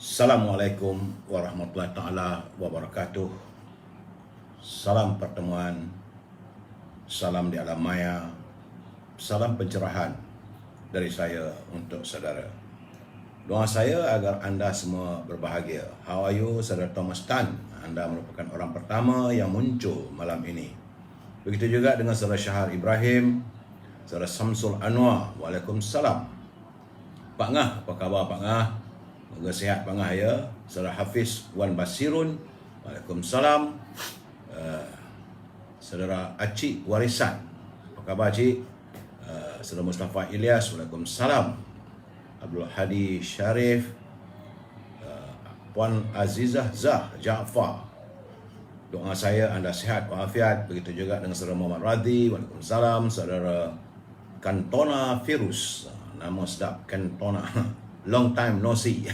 Assalamualaikum warahmatullahi taala wabarakatuh. Salam pertemuan, salam di alam maya, salam pencerahan dari saya untuk saudara. Doa saya agar anda semua berbahagia. How are you, saudara Thomas Tan? Anda merupakan orang pertama yang muncul malam ini. Begitu juga dengan saudara Syahar Ibrahim, saudara Samsul Anwar. Waalaikumsalam. Pak Ngah, apa khabar Pak Ngah? Moga sihat Pak Ngah ya. Saudara Hafiz Wan Basirun. Waalaikumsalam. Saudara Acik Warisan. Apa khabar Acik? Saudara Mustafa Ilyas. Waalaikumsalam. Abdul Hadi Syarif. Puan Azizah Zah Jaafar. Doa saya anda sihat walafiat. Begitu juga dengan saudara Muhammad Radhi. Waalaikumsalam. Saudara Kantona Firus. Nama sedap Kantona. Long time no see.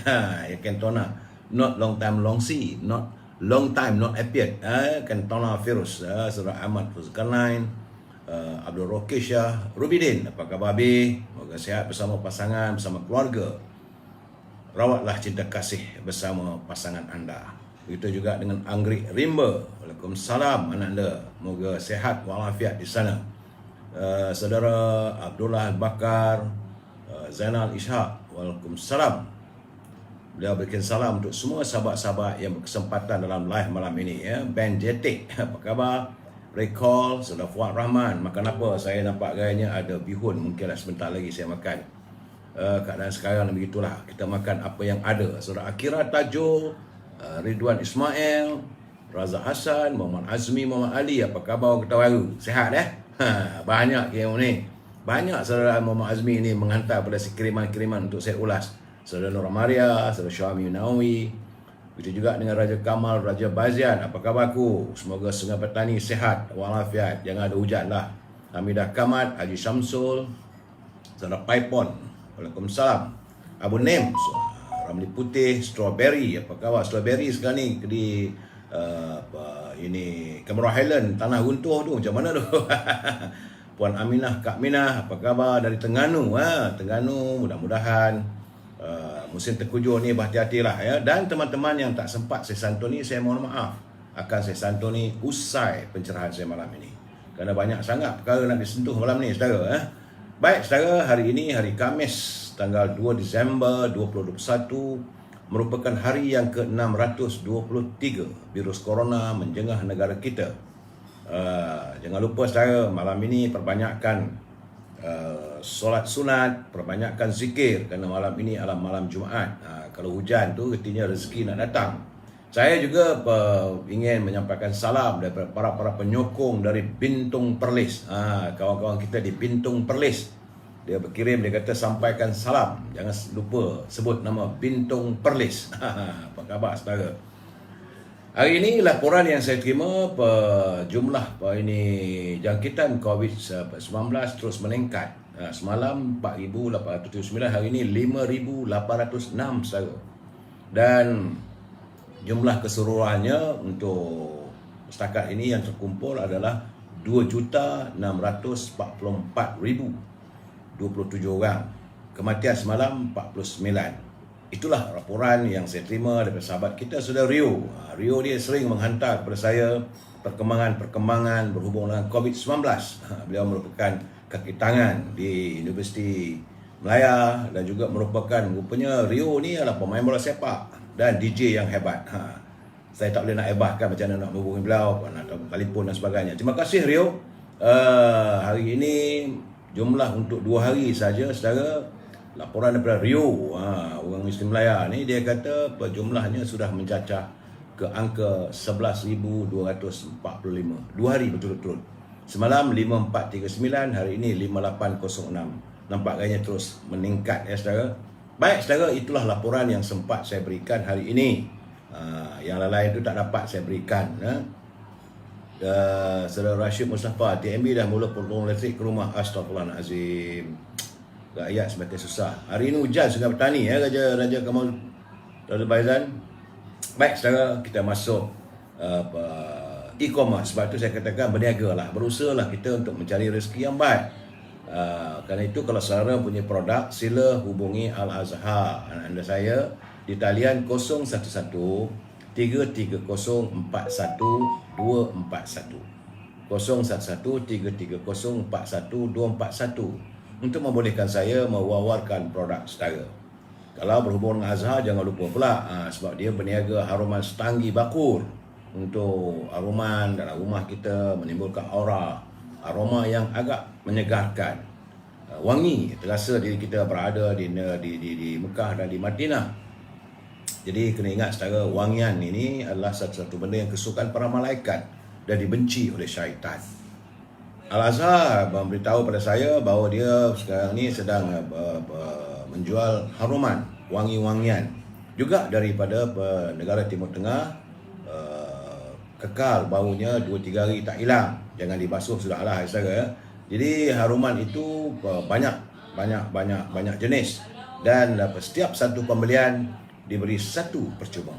Kantona. Not long time long see. Not long time not appeared. Kantona Firus. Saudara Ahmad Fuzkarnain. Abdul Rokisha Rubidin. Apa khabar Abi? Moga sihat bersama pasangan, bersama keluarga. Rawatlah cinta kasih bersama pasangan anda. Begitu juga dengan Anggrik Rimba. Waalaikumsalam anak anda. Moga sihat walafiat di sana. Saudara Abdullah Bakar, Zainal Ishaq. Waalaikumsalam. Beliau berikan salam untuk semua sahabat-sahabat yang berkesempatan dalam live malam ini ya. Ben Jetik, apa khabar? Recall, saudara Fuad Rahman. Makan apa? Saya nampak gayanya ada bihun. Mungkinlah sebentar lagi saya makan. Keadaan sekarang begitulah. Kita makan apa yang ada. Saudara Akira Tajul, Ridwan Ismail, Raza Hassan, Muhammad Azmi, Muhammad Ali. Apa khabar kita baru? Sihat banyak yang ni. Banyak saudara Muhammad Azmi ini menghantar pada kiriman-kiriman untuk saya ulas. Saudara Nur Maria, saudara Syami Nawawi. Begitu juga dengan Raja Kamal, Raja Bazian. Apa khabarku? Semoga Sungai Petani sihat walafiat. Jangan ada hujan lah. Hamidah Kamat, Haji Syamsul, saudara Paipon. Waalaikumsalam. Abu Nem, Ramli Putih, Strawberry. Apa khabar? Strawberry sekarang ni di ini Cameron Highland, Tanah Guntuh tu. Macam mana tu? Puan Aminah, Kak Minah, apa khabar dari Terengganu? Terengganu, mudah-mudahan musim terkujur ni berhati-hatilah ya. Dan teman-teman yang tak sempat saya santuni, saya mohon maaf. Akan saya santuni usai pencerahan saya malam ini. Kerana banyak sangat perkara nak disentuh malam ni, saudara. Baik, saudara, hari ini hari Khamis, tanggal 2 Disember 2021, merupakan hari yang ke-623 virus corona menjengah negara kita. Jangan lupa saudara, malam ini perbanyakkan solat sunat, perbanyakkan zikir kerana malam ini adalah malam Jumaat. Kalau hujan tu artinya rezeki nak datang. Saya juga ingin menyampaikan salam daripada para penyokong dari Bintung Perlis. Kawan-kawan kita di Bintung Perlis, dia berkirim, dia kata sampaikan salam. Jangan lupa sebut nama Bintung Perlis. Apa khabar saudara? Hari ini laporan yang saya terima, jumlah jangkitan COVID-19 terus meningkat. Semalam 4,809, hari ini 5,806 saudara. Dan jumlah keseluruhannya untuk setakat ini yang terkumpul adalah 2,644,027 orang. Kematian semalam 49. Itulah laporan yang saya terima daripada sahabat kita, saudara Rio. Rio dia sering menghantar kepada saya perkembangan berhubung dengan COVID-19. Beliau merupakan kaki tangan di Universiti Melaya dan juga merupakan, rupanya Rio ni adalah pemain bola sepak dan DJ yang hebat. Saya tak boleh nak hebahkan macam mana nak menghubungi beliau atau telefon dan sebagainya. Terima kasih Rio. Hari ini jumlah untuk 2 hari saja, saudara. Laporan daripada Rio, orang Muslim Melaya ni, dia kata jumlahnya sudah mencacah ke angka 11,245. 2 hari berturut-turut. Semalam 5,439, hari ini 5,806. Nampak gayanya terus meningkat ya saudara. Baik saudara, itulah laporan yang sempat saya berikan hari ini. Yang lain itu tak dapat saya berikan. Saudara Rashid Mustafa, TMB dah mula potong elektrik ke rumah. Astagfirullahalazim. Rakyat semakin susah. Hari ini hujan Sungai Petani ya, Raja Kamal Baizan. Baik saudara, kita masuk e-commerce. Sebab itu saya katakan berniagalah, berusahalah kita untuk mencari rezeki yang baik. Kerana itu kalau saudara punya produk, sila hubungi Al-Azhar, anda saya. di talian 011 330 41241. 011 330 41241 untuk membolehkan saya mewawarkan produk saudara. Kalau berhubung dengan Azhar, jangan lupa pula sebab dia berniaga haruman setanggi bakur untuk haruman dalam rumah kita, menimbulkan aroma yang agak menyegarkan, wangi, terasa diri kita berada di Mekah dan di Madinah. Jadi kena ingat saudara, wangian ini adalah satu benda yang kesukaan para malaikat dan dibenci oleh syaitan. Al-Azhar memberitahu pada saya bahawa dia sekarang ni sedang menjual haruman, wangi-wangian juga daripada negara Timur Tengah. Kekal baunya 2-3 hari tak hilang, jangan dibasuh sudahlah saudara. Jadi haruman itu banyak jenis, dan setiap satu pembelian diberi satu percuma,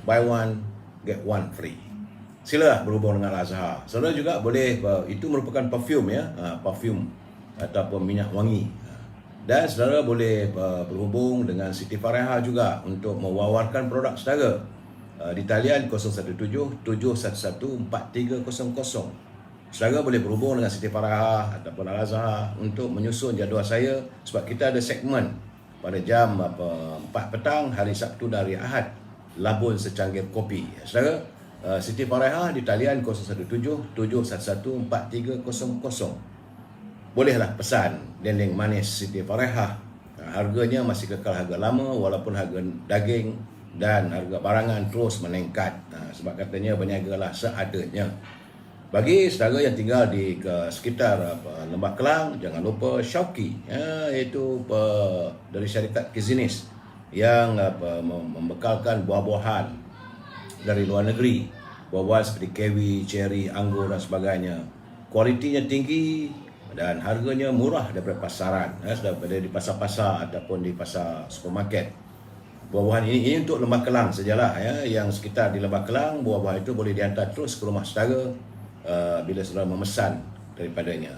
buy one get one free. Silalah berhubung dengan Al-Azhar. Saudara juga boleh, itu merupakan perfume ya, perfume ataupun minyak wangi. Dan saudara boleh berhubung dengan Siti Farehah juga untuk mewawarkan produk saudara di talian 017 711 4300. Saudara boleh berhubung dengan Siti Farehah ataupun Al-Azhar untuk menyusun jadual saya, sebab kita ada segmen pada jam 4 petang hari Sabtu dan hari Ahad, labun secangkir kopi. Saudara, Siti Farehah di talian 017 711 4300. Bolehlah pesan dendeng manis Siti Farehah. Harganya masih kekal harga lama walaupun harga daging dan harga barangan terus meningkat. Sebab katanya berniagalah seadanya. Bagi saudara yang tinggal di sekitar Lembah Kelang, jangan lupa Shauki, iaitu dari syarikat Kizinis yang membekalkan buah-buahan dari luar negeri, buah-buahan seperti kiwi, cherry, anggur dan sebagainya. Kualitinya tinggi dan harganya murah daripada pasaran, daripada di pasar-pasar ataupun di pasar supermarket. Buah-buahan ini untuk Lembah Kelang sajalah ya. Yang sekitar di Lembah Kelang, buah-buahan itu boleh dihantar terus ke rumah saudara bila saudara memesan daripadanya.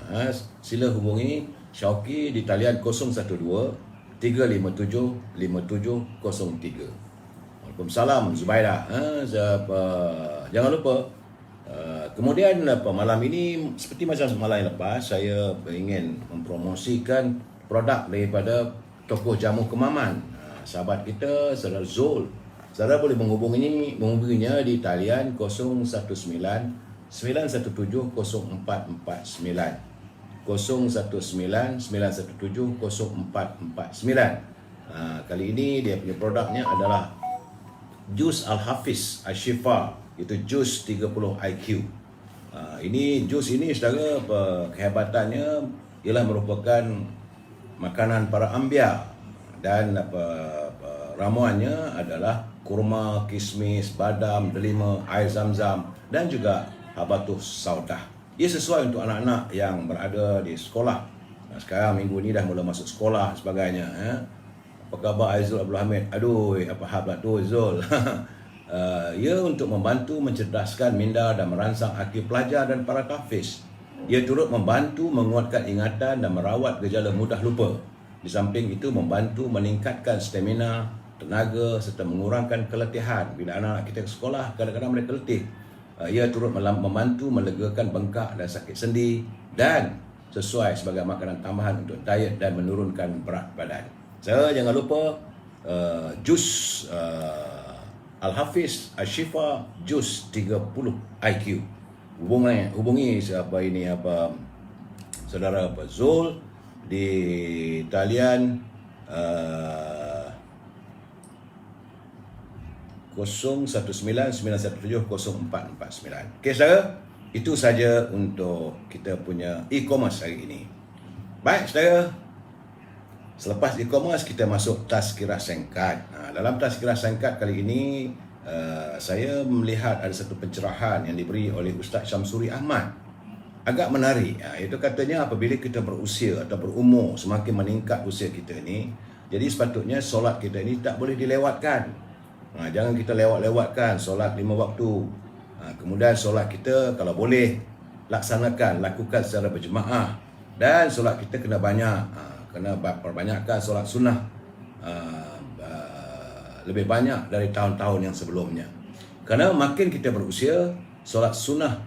Sila hubungi Shauki di talian 012 357 5703. Waalaikumsalam Zubaida. Jangan lupa kemudian malam ini seperti macam malam yang lepas, saya ingin mempromosikan produk daripada tokoh jamu Kemaman, sahabat kita saudara Zul. Saudara boleh menghubunginya di talian 019 917 0449, 019 917 0449. Kali ini dia punya produknya adalah jus Al-Hafiz Al-Shifa, itu jus 30 IQ. Ini jus ini saudara, kehebatannya ialah merupakan makanan para anbiya, dan ramuannya adalah kurma, kismis, badam, delima, air zam-zam dan juga habatus saudah. Ia sesuai untuk anak-anak yang berada di sekolah. Sekarang minggu ni dah mula masuk sekolah sebagainya. Apa khabar Aizul Abdul Hamid? Aduh, apa hal pula tu Zul? Ia untuk membantu mencerdaskan minda dan merangsang akil pelajar dan para tahfiz. Ia turut membantu menguatkan ingatan dan merawat gejala mudah lupa. Di samping itu membantu meningkatkan stamina, tenaga serta mengurangkan keletihan. Bila anak-anak kita ke sekolah, kadang-kadang mereka letih. Ia turut membantu melegakan bengkak dan sakit sendi, dan sesuai sebagai makanan tambahan untuk diet dan menurunkan berat badan. Jangan lupa jus Al-Hafiz Al-Shifa jus 30 IQ. Hubungi saudara Zul di talian 019-917-0449. Okey saudara, itu saja untuk kita punya e-commerce hari ini. Baik saudara, selepas e-commerce kita masuk tazkirah singkat. Dalam tazkirah singkat kali ini saya melihat ada satu pencerahan yang diberi oleh Ustaz Syamsuri Ahmad. Agak menarik. Itu katanya apabila kita berusia atau berumur, semakin meningkat usia kita ni, jadi sepatutnya solat kita ni tak boleh dilewatkan. Jangan kita lewat-lewatkan solat 5 waktu. Kemudian solat kita kalau boleh lakukan secara berjemaah, dan solat kita kena banyak, kena perbanyakkan solat sunnah lebih banyak dari tahun-tahun yang sebelumnya. Kerana makin kita berusia, solat sunnah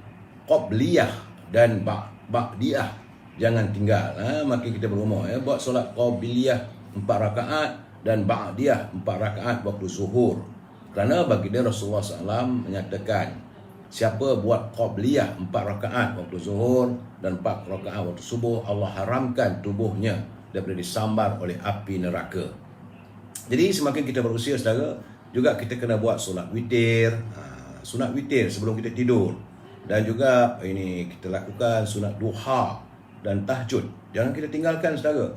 qabliyah dan ba'diyah jangan tinggal. Makin kita berumur, buat solat qabliyah 4 rakaat dan ba'diyah 4 rakaat waktu zuhur. Kerana baginda Rasulullah SAW menyatakan, siapa buat qabliyah 4 rakaat waktu zuhur dan 4 rakaat waktu subuh, Allah haramkan tubuhnya daripada disambar oleh api neraka. Jadi semakin kita berusia, saudara, juga kita kena buat solat witir, sunat witir sebelum kita tidur. Dan juga ini kita lakukan sunat duha dan tahajud. Jangan kita tinggalkan, saudara.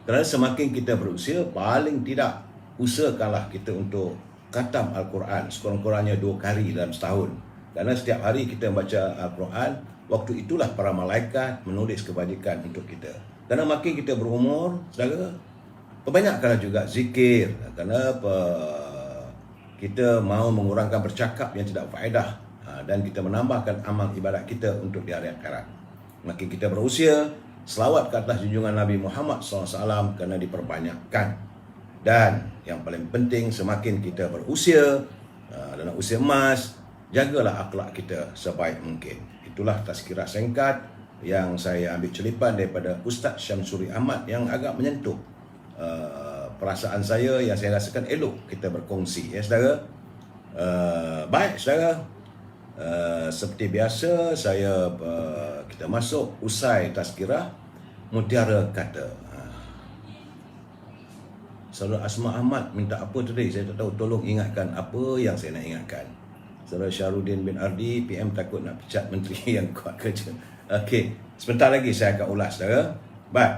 Kerana semakin kita berusia, paling tidak usahakanlah kita untuk khatam Al-Quran sekurang-kurangnya 2 kali dalam setahun. Kerana setiap hari kita membaca Al-Quran, waktu itulah para malaikat menulis kebajikan untuk kita. Kerana makin kita berumur, saudara, perbanyakkanlah juga zikir. Kerana kita mahu mengurangkan bercakap yang tidak faedah, dan kita menambahkan amal ibadat kita untuk di hari akhirat. Makin kita berusia, selawat ke atas junjungan Nabi Muhammad SAW kena diperbanyakkan. Dan yang paling penting, semakin kita berusia, dalam usia emas, jagalah akhlak kita sebaik mungkin. Itulah tazkirah singkat yang saya ambil celipan daripada Ustaz Syamsuri Ahmad yang agak menyentuh perasaan saya, yang saya rasakan elok kita berkongsi, ya saudara. Baik saudara, seperti biasa kita masuk usai tazkirah mutiara kata. Saudara Asma Ahmad minta apa tadi? Saya tak tahu, tolong ingatkan apa yang saya nak ingatkan. Saudara Syahrudin bin Ardi, PM takut nak pecat menteri yang kuat kerja. Okey, sebentar lagi saya akan ulas, saudara. Baik.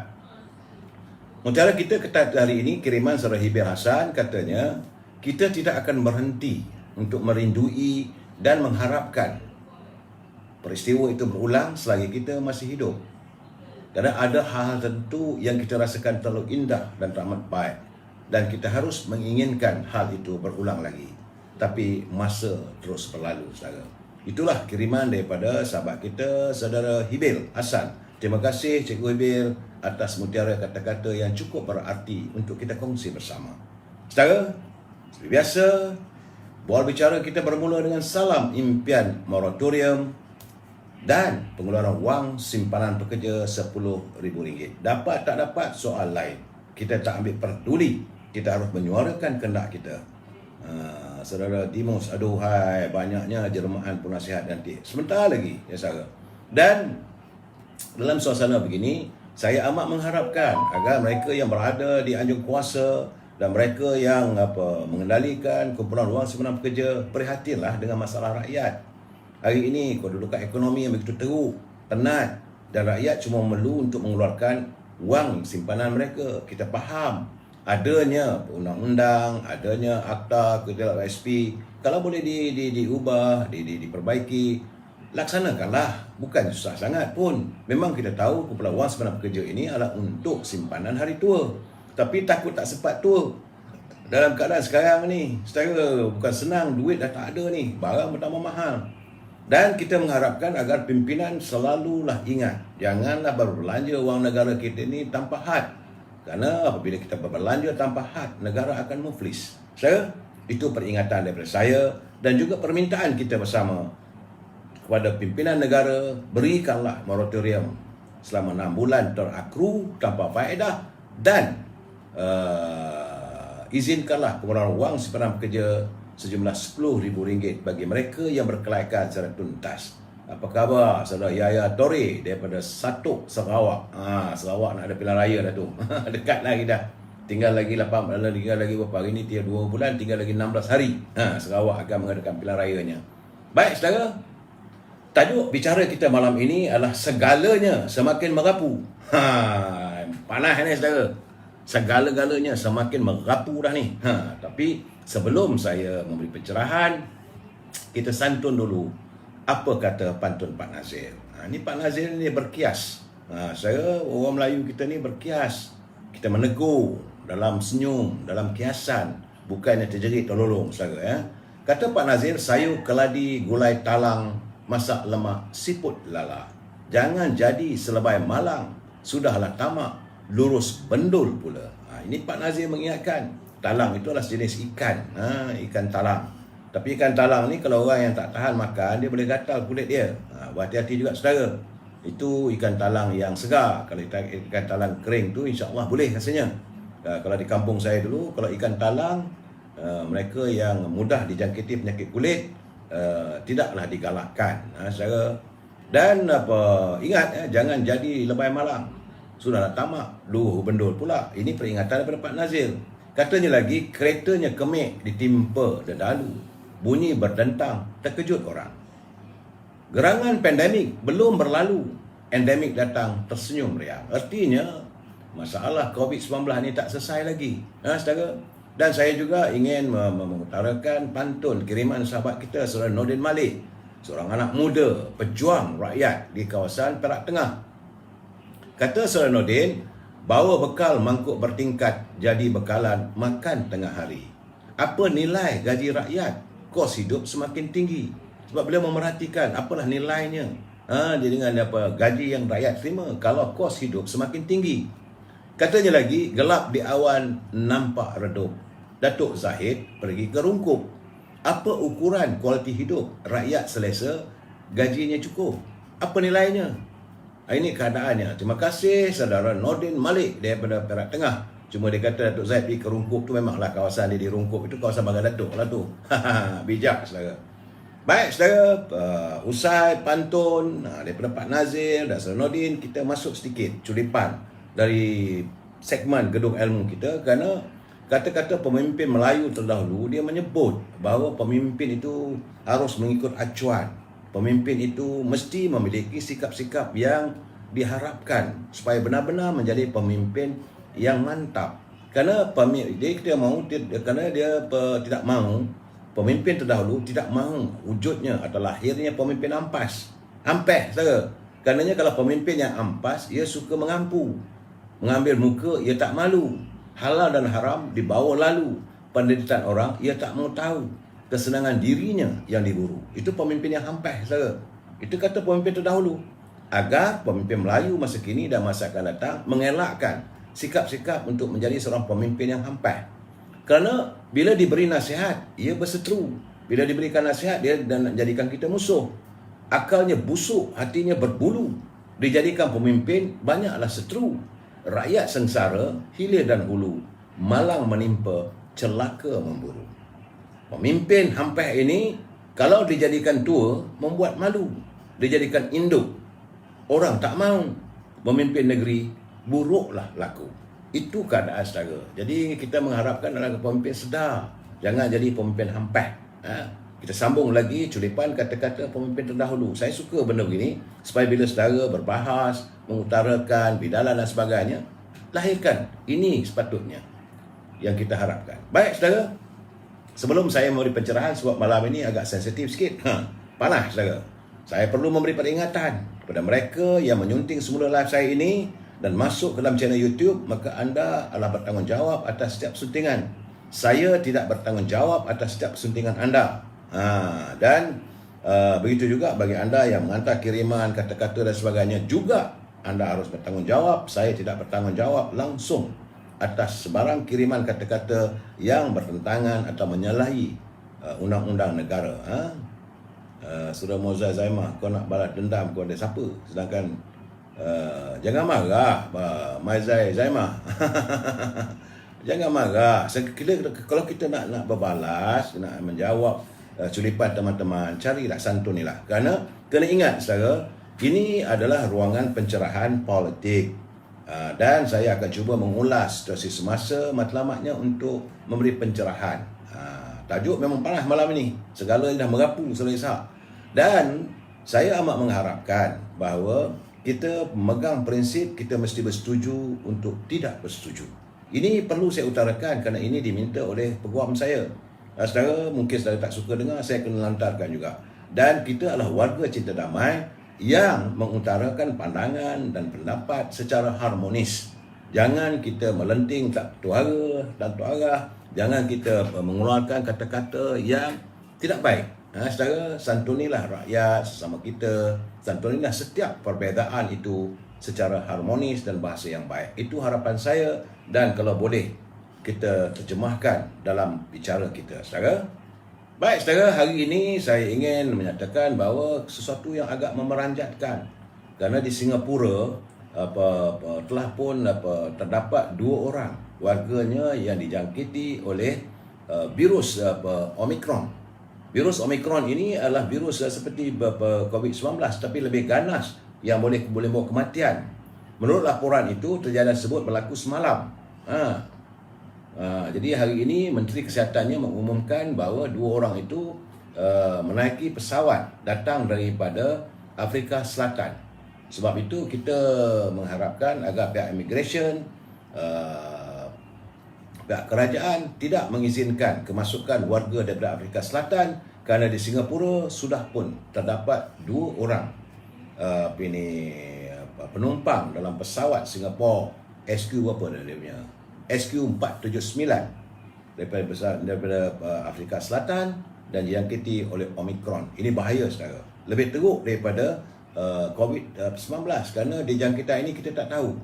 Mutiara kita hari ini, kiriman saudara Hibir Hasan, katanya, kita tidak akan berhenti untuk merindui dan mengharapkan peristiwa itu berulang selagi kita masih hidup. Kerana ada hal-hal tertentu yang kita rasakan terlalu indah dan teramat baik, dan kita harus menginginkan hal itu berulang lagi. Tapi masa terus berlalu, saudara. Itulah kiriman daripada sahabat kita, saudara Hibir Hasan. Terima kasih Cikgu Hibir atas mutiara kata-kata yang cukup berarti untuk kita kongsi bersama. Saudara, seperti biasa, bual bicara kita bermula dengan salam impian moratorium dan pengeluaran wang simpanan pekerja RM10,000. Dapat tak dapat soal lain. Kita tak ambil peduli. Kita harus menyuarakan kehendak kita. Saudara Dimus, aduhai, banyaknya jelmaan penasihat nanti. Sebentar lagi, ya saudara. Dan dalam suasana begini, saya amat mengharapkan agar mereka yang berada di anjung kuasa dan mereka yang mengendalikan kumpulan wang simpanan pekerja, prihatinlah dengan masalah rakyat. Hari ini kedudukan ekonomi yang begitu teruk, penat, dan rakyat cuma perlu untuk mengeluarkan wang simpanan mereka. Kita faham adanya undang-undang, adanya akta kerja SP. Kalau boleh diubah, diperbaiki, laksanakanlah. Bukan susah sangat pun. Memang kita tahu kumpulan wang simpanan pekerja ini adalah untuk simpanan hari tua. Tapi takut tak sempat tua. Dalam keadaan sekarang ni, secara bukan senang, duit dah tak ada ni, barang bertambah mahal. Dan kita mengharapkan agar pimpinan selalulah ingat, janganlah berbelanja wang negara kita ni tanpa had. Kerana apabila kita berbelanja tanpa had, negara akan muflis. Itu peringatan daripada saya dan juga permintaan kita bersama kepada pimpinan negara, berikanlah moratorium selama 6 bulan terakru tanpa faedah dan izinkanlah pengeluaran wang simpanan pekerja sejumlah RM10,000 bagi mereka yang berkelayakan secara tuntas. Apa khabar saudara Yaya Tori daripada Satuk, Sarawak? Sarawak nak ada pilihan raya dah tu. Dekat lagi dah. Tinggal lagi berapa hari ni? 2 bulan, tinggal lagi 16 hari. Sarawak akan mengadakan pilihan rayanya. Baik saudara, tajuk bicara kita malam ini adalah segalanya semakin merapu. Panas ni saudara. Segala-galanya semakin merapu dah ni. Tapi sebelum saya memberi pencerahan, kita santun dulu. Apa kata pantun Pak Nazir? Ni Pak Nazir ni berkias. Saya, orang Melayu kita ni berkias. Kita menegur dalam senyum, dalam kiasan. Bukannya terjerit terlolong, saudara. Ya? Kata Pak Nazir, sayur keladi, gulai talang, masak lemak, siput lala. Jangan jadi selebai malang. Sudahlah tamak, lurus bendul pula. Ini Pak Nazir mengingatkan. Talang itu adalah jenis ikan, ikan talang. Tapi ikan talang ni kalau orang yang tak tahan makan, dia boleh gatal kulit dia. Berhati-hati juga saudara. Itu ikan talang yang segar. Kalau ikan talang kering tu insya-Allah boleh rasanya. Kalau di kampung saya dulu, kalau ikan talang, mereka yang mudah dijangkiti penyakit kulit, tidaklah digalakkan, saudara. Dan ingat, jangan jadi lebay malam. Sudah tamak, luh bendul pula. Ini peringatan daripada Pak Nazir. Katanya lagi, keretanya kemik ditimpa dedalu. Bunyi berdentang, terkejut orang. Gerangan pandemik belum berlalu. Endemik datang, tersenyum riang. Artinya, masalah COVID-19 ni tak selesai lagi. Saudara. Dan saya juga ingin mengutarakan pantun kiriman sahabat kita, Saudara Nordin Malik. Seorang anak muda, pejuang rakyat di kawasan Perak Tengah. Kata Saudara Nordin, bawa bekal mangkuk bertingkat jadi bekalan makan tengah hari. Apa nilai gaji rakyat? Kos hidup semakin tinggi. Sebab beliau memerhatikan apalah nilainya. Dia dengan gaji yang rakyat terima kalau kos hidup semakin tinggi. Katanya lagi, gelap di awan nampak redup. Datuk Zahid pergi ke Rungkup. Apa ukuran kualiti hidup? Rakyat selesa, gajinya cukup. Apa nilainya? Ini keadaannya. Terima kasih Saudara Nordin Malik daripada Perak Tengah. Cuma dia kata Datuk Zaid pergi ke Rungkup tu memanglah kawasan dia di Rungkup itu kawasan Bangga Datuk lah tu. Bijak saudara. Baik saudara, usai pantun daripada Pak Nazir dan Saudara Nordin, kita masuk sedikit culipan dari segmen Gedung Ilmu kita, kerana kata-kata pemimpin Melayu terdahulu dia menyebut bahawa pemimpin itu harus mengikut acuan. Pemimpin itu mesti memiliki sikap-sikap yang diharapkan supaya benar-benar menjadi pemimpin yang mantap. Kerana dia tidak mahu, pemimpin terdahulu tidak mahu wujudnya atau lahirnya pemimpin ampas. Ampeh, saudara. Karenanya kalau pemimpin yang ampas, ia suka mengampu. Mengambil muka, ia tak malu. Halal dan haram dibawa lalu. Penderitaan orang, ia tak mau tahu. Kesenangan dirinya yang diburu. Itu pemimpin yang hampah, saudara. Itu kata pemimpin terdahulu. Agar pemimpin Melayu masa kini dan masa akan datang mengelakkan sikap-sikap untuk menjadi seorang pemimpin yang hampah. Kerana bila diberi nasihat, ia berseteru. Bila diberikan nasihat, dia dan jadikan kita musuh. Akalnya busuk, hatinya berbulu. Dijadikan pemimpin, banyaklah seteru. Rakyat sengsara, hilir dan hulu. Malang menimpa, celaka memburu. Pemimpin hampah ini, kalau dijadikan tua, membuat malu. Dijadikan induk, orang tak mahu. Memimpin negeri, buruklah laku. Itu keadaan saudara. Jadi kita mengharapkan adalah pemimpin sedar. Jangan jadi pemimpin hampah. Kita sambung lagi culipan kata-kata pemimpin terdahulu. Saya suka benda begini, supaya bila saudara berbahas, mengutarakan bidalan dan sebagainya, lahirkan. Ini sepatutnya yang kita harapkan. Baik saudara, sebelum saya memberi pencerahan, sebab malam ini agak sensitif sikit, panas saudara, saya perlu memberi peringatan kepada mereka yang menyunting semula live saya ini dan masuk ke dalam channel YouTube, maka anda adalah bertanggungjawab atas setiap suntingan. Saya tidak bertanggungjawab atas setiap suntingan anda. Dan begitu juga bagi anda yang menghantar kiriman, kata-kata dan sebagainya, juga anda harus bertanggungjawab. Saya tidak bertanggungjawab langsung atas sebarang kiriman kata-kata yang bertentangan atau menyalahi undang-undang negara. Saudara Moza Zaimah, kau nak balas dendam kepada siapa? Sedangkan jangan marah, Maizai Zaimah. Jangan marah. Kalau kita nak berbalas, nak menjawab culipan teman-teman, carilah santunilah. Kerana kena ingat saudara, ini adalah ruangan pencerahan politik. Dan saya akan cuba mengulas situasi semasa matlamatnya untuk memberi pencerahan. Tajuk memang panas malam ini. Segala dah merapu selesa. Dan saya amat mengharapkan bahawa kita memegang prinsip kita mesti bersetuju untuk tidak bersetuju. Ini perlu saya utarakan kerana ini diminta oleh peguam saya. Saudara, mungkin saudara tak suka dengar, saya akan lantarkan juga. Dan kita adalah warga cinta damai yang mengutarakan pandangan dan pendapat secara harmonis. Jangan kita melenting tak tuara dan tuara. Jangan kita mengeluarkan kata-kata yang tidak baik. Saudara, santunilah rakyat sesama kita. Santunilah setiap perbezaan itu secara harmonis dan bahasa yang baik. Itu harapan saya. Dan kalau boleh, kita terjemahkan dalam bicara kita, saudara. Baik, saudara, hari ini saya ingin menyatakan bahawa sesuatu yang agak memeranjatkan, kerana di Singapura telah pun terdapat 2 orang warganya yang dijangkiti oleh virus Omicron. Virus Omicron ini adalah virus seperti COVID-19 tapi lebih ganas yang boleh membawa kematian. Menurut laporan itu, terjadi tersebut berlaku semalam. Jadi hari ini Menteri Kesehatannya mengumumkan bahawa 2 orang itu menaiki pesawat datang daripada Afrika Selatan. Sebab itu kita mengharapkan agar pihak immigration, pihak kerajaan tidak mengizinkan kemasukan warga daripada Afrika Selatan, kerana di Singapura sudah pun terdapat 2 orang penumpang dalam pesawat Singapore SQ apa dia punya SQ479 daripada Afrika Selatan dan dijangkiti oleh Omicron. Ini bahaya, saudara. Lebih teruk daripada COVID-19 kerana dijangkitan ini kita tak tahu.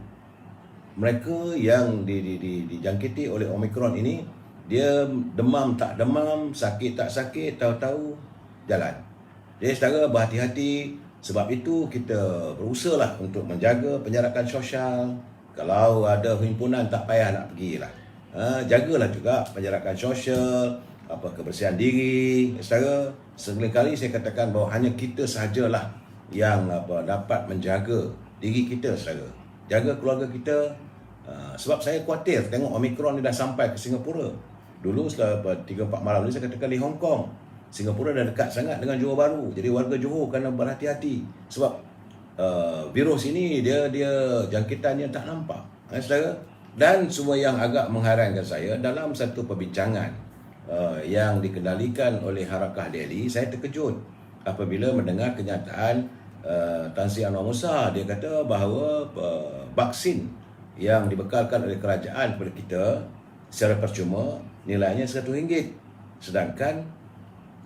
Mereka yang dijangkiti oleh Omicron ini, dia demam tak demam, sakit tak sakit, tahu-tahu jalan. Jadi saudara, berhati-hati. Sebab itu kita berusahalah untuk menjaga penjarakan sosial. Kalau ada himpunan, tak payah nak pergilah. Jagalah juga penjarakan sosial, kebersihan diri. Saudara, sekali-kali saya katakan bahawa hanya kita sahajalah yang dapat menjaga diri kita, saudara. Jaga keluarga kita. Sebab saya khawatir tengok Omicron ni dah sampai ke Singapura. Dulu setelah 3-4 malam ni saya katakan di Hong Kong, Singapura dah dekat sangat dengan Johor Bahru. Jadi warga Johor kena berhati-hati. Sebab virus ini dia jangkitannya tak nampak, saudara. Dan semua yang agak mengherankan saya, dalam satu perbincangan yang dikendalikan oleh Harakah Delhi, saya terkejut apabila mendengar kenyataan Tan Sri Anwar Musa. Dia kata bahawa vaksin yang dibekalkan oleh kerajaan kepada kita secara percuma nilainya RM100, sedangkan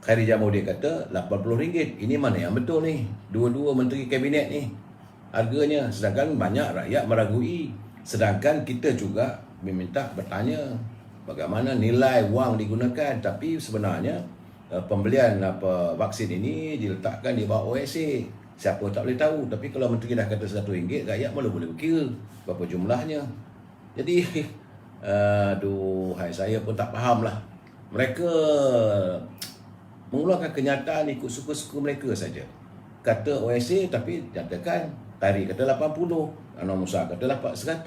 Khairi Jamil dia kata RM80. Ini mana yang betul ni? Dua-dua menteri kabinet ni harganya, sedangkan banyak rakyat meragui. Sedangkan kita juga meminta bertanya bagaimana nilai wang digunakan, tapi sebenarnya pembelian vaksin ini diletakkan di bawah OSA. Siapa tak boleh tahu. Tapi kalau menteri dah kata RM100, rakyat malah boleh berkira berapa jumlahnya. Jadi hai, saya pun tak faham lah. Mereka mengeluarkan kenyataan ikut suka-suka mereka saja. Kata OSA tapi nyatakan Khairi kata 80, Anwar Musa kata 100.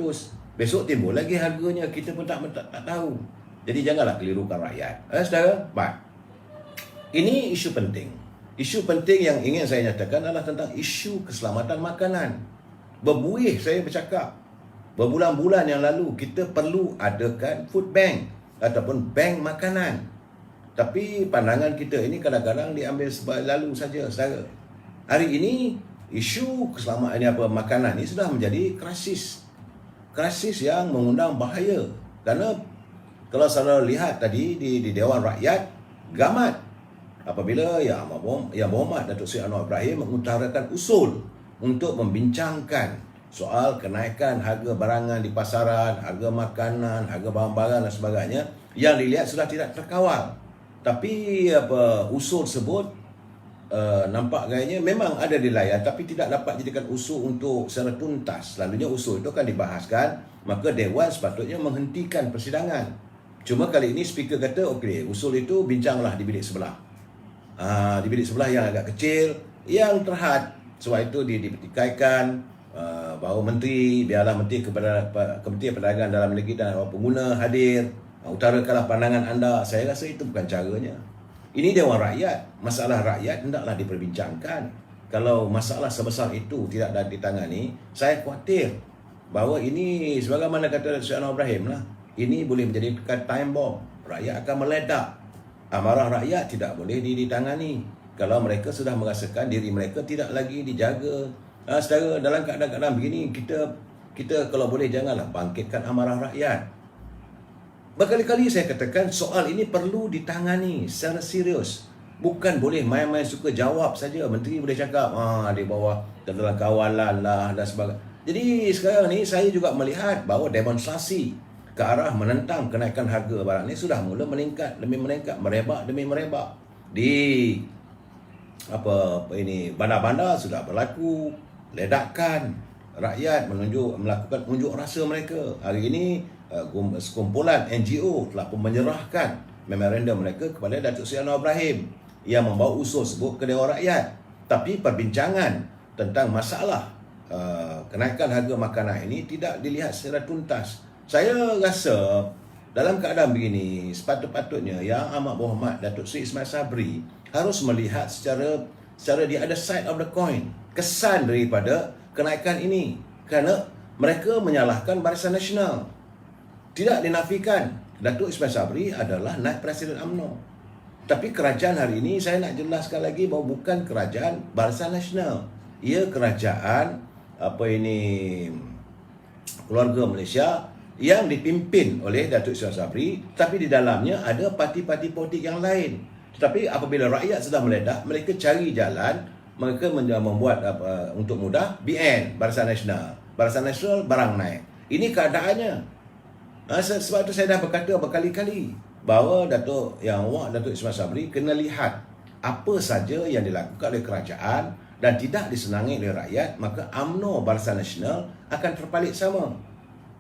Besok timbul lagi harganya, kita pun tak tahu. Jadi janganlah kelirukan rakyat. Saudara, baik. Ini isu penting. Isu penting yang ingin saya nyatakan adalah tentang isu keselamatan makanan. Berbuih saya bercakap, berbulan-bulan yang lalu kita perlu adakan food bank ataupun bank makanan. Tapi pandangan kita ini kadang-kadang diambil sebagai lalu saja, saudara. Hari ini isu keselamatan makanan ini sudah menjadi krisis. Krisis yang mengundang bahaya. Kerana kalau saudara lihat tadi di Dewan Rakyat, gamat apabila Yang Berhormat Datuk Seri Anwar Ibrahim mengutarakan usul untuk membincangkan soal kenaikan harga barangan di pasaran, harga makanan, harga barang-barang dan sebagainya yang dilihat sudah tidak terkawal. Tapi usul tersebut nampak gayanya memang ada di layar, tapi tidak dapat dijadikan usul untuk secara tuntas. Selalunya usul itu akan dibahaskan, maka Dewan sepatutnya menghentikan persidangan. Cuma kali ini speaker kata, okey, usul itu bincanglah di bilik sebelah. Di bilik sebelah yang agak kecil, yang terhad. Sebab itu dipertikaikan bahawa biarlah menteri kepada Kementerian Perdagangan Dalam Negeri dan Pengguna hadir, utarakanlah pandangan anda. Saya rasa itu bukan caranya. Ini Dewan Rakyat. Masalah rakyat hendaklah diperbincangkan. Kalau masalah sebesar itu tidak ditangani, saya khawatir bahawa ini sebagaimana kata Datuk Seri Anwar Ibrahim lah, ini boleh menjadi time bomb. Rakyat akan meledak. Amarah rakyat tidak boleh ditangani kalau mereka sudah merasakan diri mereka tidak lagi dijaga. Saudara, dalam keadaan begini, kita kalau boleh janganlah bangkitkan amarah rakyat. Berkali-kali saya katakan soal ini perlu ditangani secara serius. Bukan boleh main-main suka jawab saja. Menteri boleh cakap, di bawah dalam kawalan lah dan sebagainya. Jadi sekarang ni saya juga melihat bahawa demonstrasi ke arah menentang kenaikan harga barang ni sudah mula meningkat demi meningkat, merebak demi merebak. Di bandar-bandar sudah berlaku ledakan, rakyat melakukan unjuk rasa mereka. Hari ini sekumpulan NGO telah pun menyerahkan memorandum mereka kepada Datuk Seri Anwar Ibrahim yang membawa usul sebut ke Dewan Rakyat. Tapi perbincangan tentang masalah kenaikan harga makanan ini tidak dilihat secara tuntas. Saya rasa dalam keadaan begini, sepatut-patutnya Yang Amat Berhormat Datuk Seri Ismail Sabri harus melihat secara the other side of the coin, kesan daripada kenaikan ini, kerana mereka menyalahkan Barisan Nasional. Tidak dinafikan Datuk Ismail Sabri adalah naib Presiden UMNO, tapi kerajaan hari ini saya nak jelaskan lagi bahawa bukan kerajaan Barisan Nasional, ia kerajaan keluarga Malaysia yang dipimpin oleh Datuk Ismail Sabri, tapi di dalamnya ada parti-parti politik yang lain. Tetapi apabila rakyat sudah meledak, mereka cari jalan, mereka membuat untuk mudah BN, Barisan Nasional. Barisan Nasional barang naik. Ini keadaannya. Sebab itu saya dah berkata berkali-kali bahawa Datuk Ismail Sabri kena lihat apa saja yang dilakukan oleh kerajaan dan tidak disenangi oleh rakyat, maka UMNO Barisan Nasional akan terpalit sama.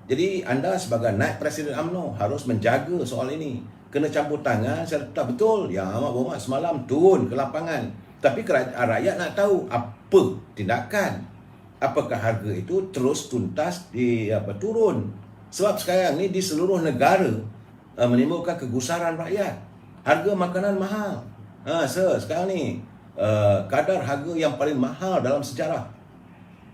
Jadi anda sebagai naib Presiden UMNO harus menjaga soal ini. Kena campur tangan. Saya tak betul Yang Amat Berhormat semalam turun ke lapangan, tapi rakyat nak tahu apa tindakan. Apakah harga itu terus tuntas turun? Sebab sekarang ni di seluruh negara menimbulkan kegusaran rakyat. Harga makanan mahal. Sekarang ni kadar harga yang paling mahal dalam sejarah.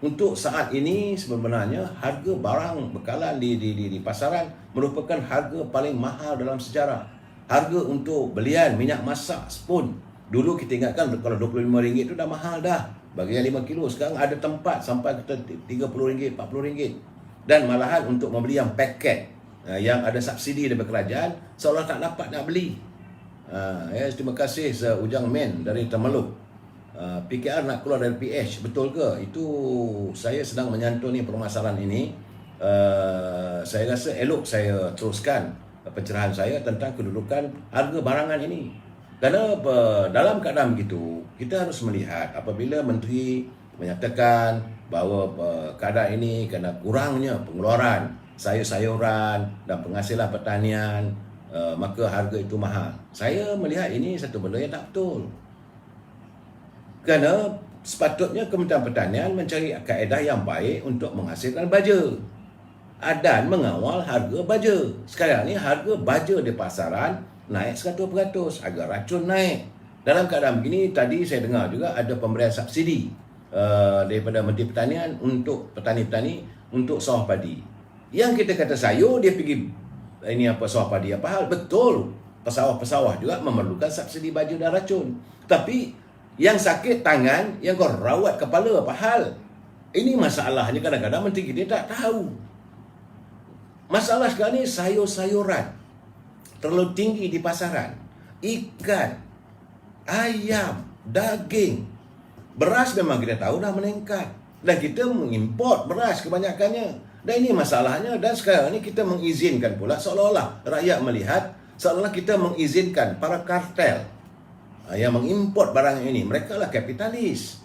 Untuk saat ini sebenarnya harga barang bekalan di pasaran merupakan harga paling mahal dalam sejarah. Harga untuk belian minyak masak pun dulu kita ingatkan kalau RM25 itu dah mahal dah. Bagi yang 5 kilo sekarang ada tempat sampai ke RM30, RM40. Dan malahan untuk membeli yang paket yang ada subsidi daripada kerajaan seolah tak dapat nak beli. Terima kasih Ujang Men dari Temeluk. PKR nak keluar dari PH, betul ke? Itu saya sedang menyantuni permasalahan ini. Saya rasa elok saya teruskan pencerahan saya tentang kedudukan harga barangan ini. Kerana dalam keadaan begitu, kita harus melihat apabila Menteri menyatakan bahawa keadaan ini kerana kurangnya pengeluaran sayur-sayuran dan penghasilan pertanian, maka harga itu mahal. Saya melihat ini satu benda yang tak betul. Kerana sepatutnya Kementerian Pertanian mencari kaedah yang baik untuk menghasilkan baja dan mengawal harga baja. Sekarang ni harga baja di pasaran naik 100%, harga racun naik. Dalam keadaan begini, tadi saya dengar juga ada pemberian subsidi daripada Menteri Pertanian untuk petani-petani untuk sawah padi. Yang kita kata sayur, dia pergi sawah padi apa hal? Betul, pesawah-pesawah juga memerlukan subsidi baja dan racun. Tapi yang sakit tangan, yang kau rawat kepala apa hal? Ini masalahnya kadang-kadang menteri kita tak tahu. Masalah sekarang ni sayur-sayuran terlalu tinggi di pasaran. Ikan, ayam, daging. Beras memang kita tahu dah meningkat. Dan kita mengimport beras kebanyakannya. Dan ini masalahnya. Dan sekarang ni kita mengizinkan pula seolah-olah rakyat melihat seolah-olah kita mengizinkan para kartel yang mengimport barang ini. Mereka lah kapitalis.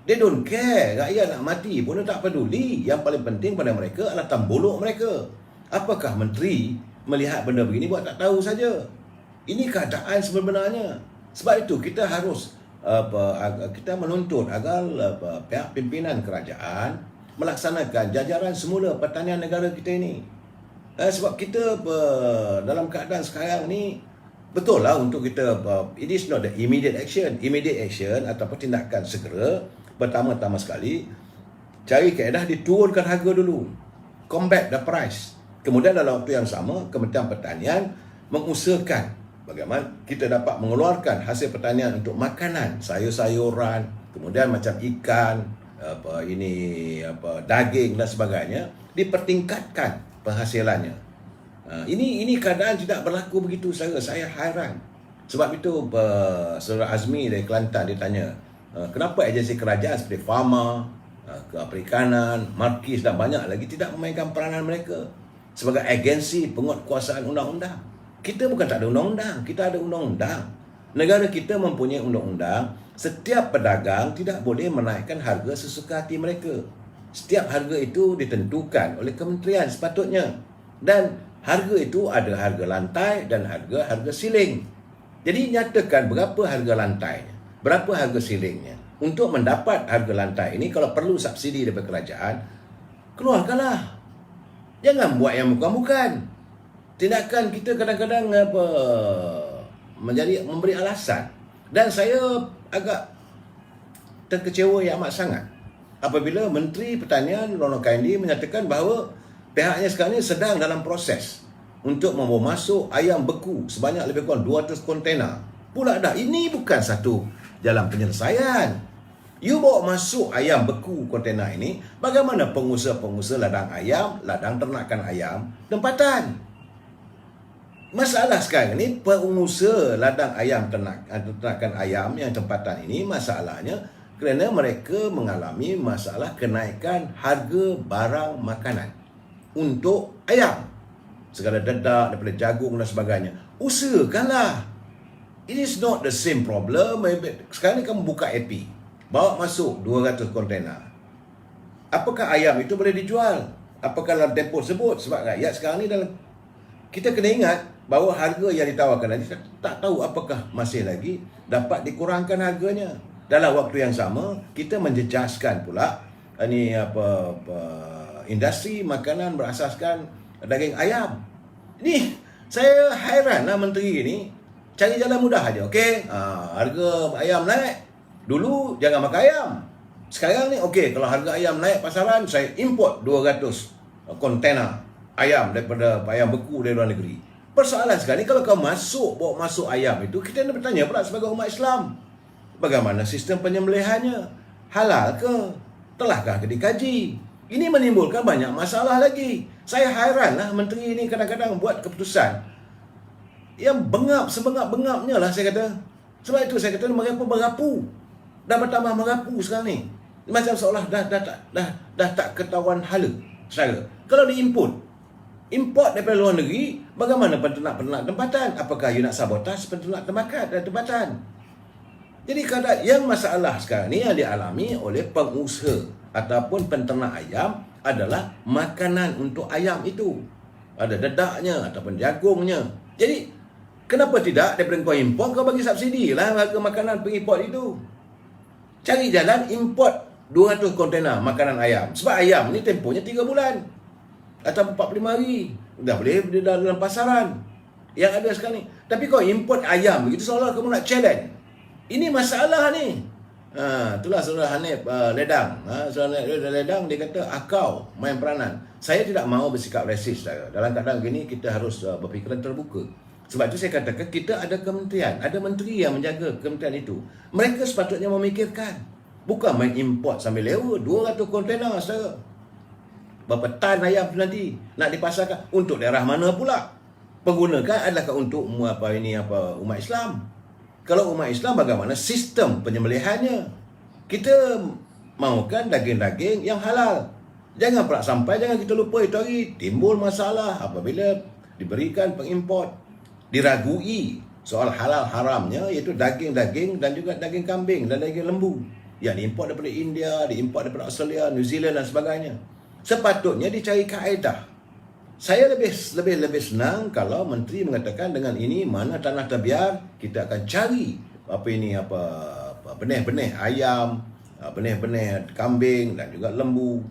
They don't care. Rakyat nak mati pun tak peduli. Yang paling penting pada mereka adalah tambuluk mereka. Apakah menteri melihat benda begini buat tak tahu saja? Ini keadaan sebenarnya. Sebab itu kita harus kita menuntut agar pihak pimpinan kerajaan melaksanakan jajaran semula pertanian negara kita ini. Sebab kita dalam keadaan sekarang ni, betul lah untuk kita, it is not the immediate action. Immediate action ataupun tindakan segera, pertama-tama sekali, cari kaedah diturunkan harga dulu. Combat the price. Kemudian dalam waktu yang sama, Kementerian Pertanian mengusahakan bagaimana kita dapat mengeluarkan hasil pertanian untuk makanan, sayur-sayuran, kemudian macam ikan, daging dan sebagainya, dipertingkatkan penghasilannya. Ini keadaan tidak berlaku begitu. Saya hairan. Sebab itu Saudara Azmi dari Kelantan dia tanya, kenapa agensi kerajaan seperti Pharma, Perikanan, Markis dan banyak lagi tidak memainkan peranan mereka? sebagai agensi penguatkuasaan undang-undang. Kita bukan tak ada undang-undang, kita ada undang-undang. Negara kita mempunyai undang-undang, setiap pedagang tidak boleh menaikkan harga sesuka hati mereka. Setiap harga itu ditentukan oleh kementerian sepatutnya. Dan harga itu ada harga lantai dan harga siling. Jadi nyatakan berapa harga lantainya, berapa harga silingnya. Untuk mendapat harga lantai ini, kalau perlu subsidi daripada kerajaan, keluarkanlah. Jangan buat yang bukan-bukan. Tindakan kita kadang-kadang memberi alasan. Dan saya agak terkecewa yang amat sangat apabila Menteri Pertanian Ronald Kaindi menyatakan bahawa pihaknya sekarang ini sedang dalam proses untuk membawa masuk ayam beku sebanyak lebih kurang 200 kontena. Pula dah, ini bukan satu jalan penyelesaian. You bawa masuk ayam beku kontena ini, bagaimana pengusaha-pengusaha ladang ayam, ladang ternakan ayam tempatan? Masalah sekarang ni, pengusaha ladang ayam ternakan ayam yang tempatan ini, masalahnya kerana mereka mengalami masalah kenaikan harga barang makanan untuk ayam. Segala dedak daripada jagung dan sebagainya. Usahakanlah. It is not the same problem. Sekarang ni kamu buka AP, bawa masuk 200 kontena. Apakah ayam itu boleh dijual? Apakah dalam tempoh tersebut? Sebab rakyat sekarang ni dalam, kita kena ingat bahawa harga yang ditawarkan tadi tak tahu apakah masih lagi dapat dikurangkan harganya. Dalam waktu yang sama, kita menjejaskan pula industri makanan berasaskan daging ayam. Ni saya hairanlah menteri ni cari jalan mudah aja. Okey, harga ayam naik. Dulu jangan makan ayam. Sekarang ni okey, kalau harga ayam naik pasaran, saya import 200 kontena ayam daripada ayam beku dari luar negeri. Persoalan sekarang ni, kalau kau bawa masuk ayam itu, kita nak bertanya pula sebagai umat Islam, bagaimana sistem penyembelihannya? Halal ke? Telahkah dikaji? Ini menimbulkan banyak masalah lagi. Saya hairanlah menteri ini kadang-kadang buat keputusan yang bengap, sebengap-bengapnya lah saya kata. Sebab itu saya kata mereka merapu. Dah bertambah merapu sekarang ni. Macam seolah dah tak ketahuan hala. Saudara, kalau import daripada luar negeri, bagaimana peternak-peternak tempatan? Apakah you nak sabotaj peternak tempatan? Jadi kadang yang masalah sekarang ni yang dialami oleh pengusaha ataupun penternak ayam adalah makanan untuk ayam itu. Ada dedaknya ataupun jagungnya. Jadi kenapa tidak daripada kau import, kau bagi subsidi lah harga makanan pengimport itu. Cari jalan import 200 kontena makanan ayam. Sebab ayam ni tempohnya 3 bulan atau 45 hari. Dah boleh dalam pasaran yang ada sekarang ni. Tapi kau import ayam begitu seolah kamu nak challenge. Ini masalah ni. Itulah Saudara Hanif Ledang. Saudara Ledang dia kata akau main peranan. Saya tidak mahu bersikap rasis. Dalam keadaan begini kita harus berfikiran terbuka. Sebab itu saya katakan kita ada kementerian, ada menteri yang menjaga kementerian itu. Mereka sepatutnya memikirkan, bukan main import sambil lewa 200 kontena saudara. Berapa tan ayam tu nanti nak dipasarkan untuk daerah mana pula? Penggunakan adakah untuk umat Islam? Kalau umat Islam, bagaimana sistem penyembelihannya? Kita mahukan daging-daging yang halal. Jangan pula sampai, jangan kita lupa itu hari timbul masalah apabila diberikan pengimport, diragui soal halal haramnya, iaitu daging-daging dan juga daging kambing dan daging lembu yang diimport daripada India, diimport daripada Australia, New Zealand dan sebagainya. Sepatutnya dicari kaedah. Saya lebih senang kalau menteri mengatakan dengan ini mana tanah terbiar, kita akan cari benih-benih ayam, benih-benih kambing dan juga lembu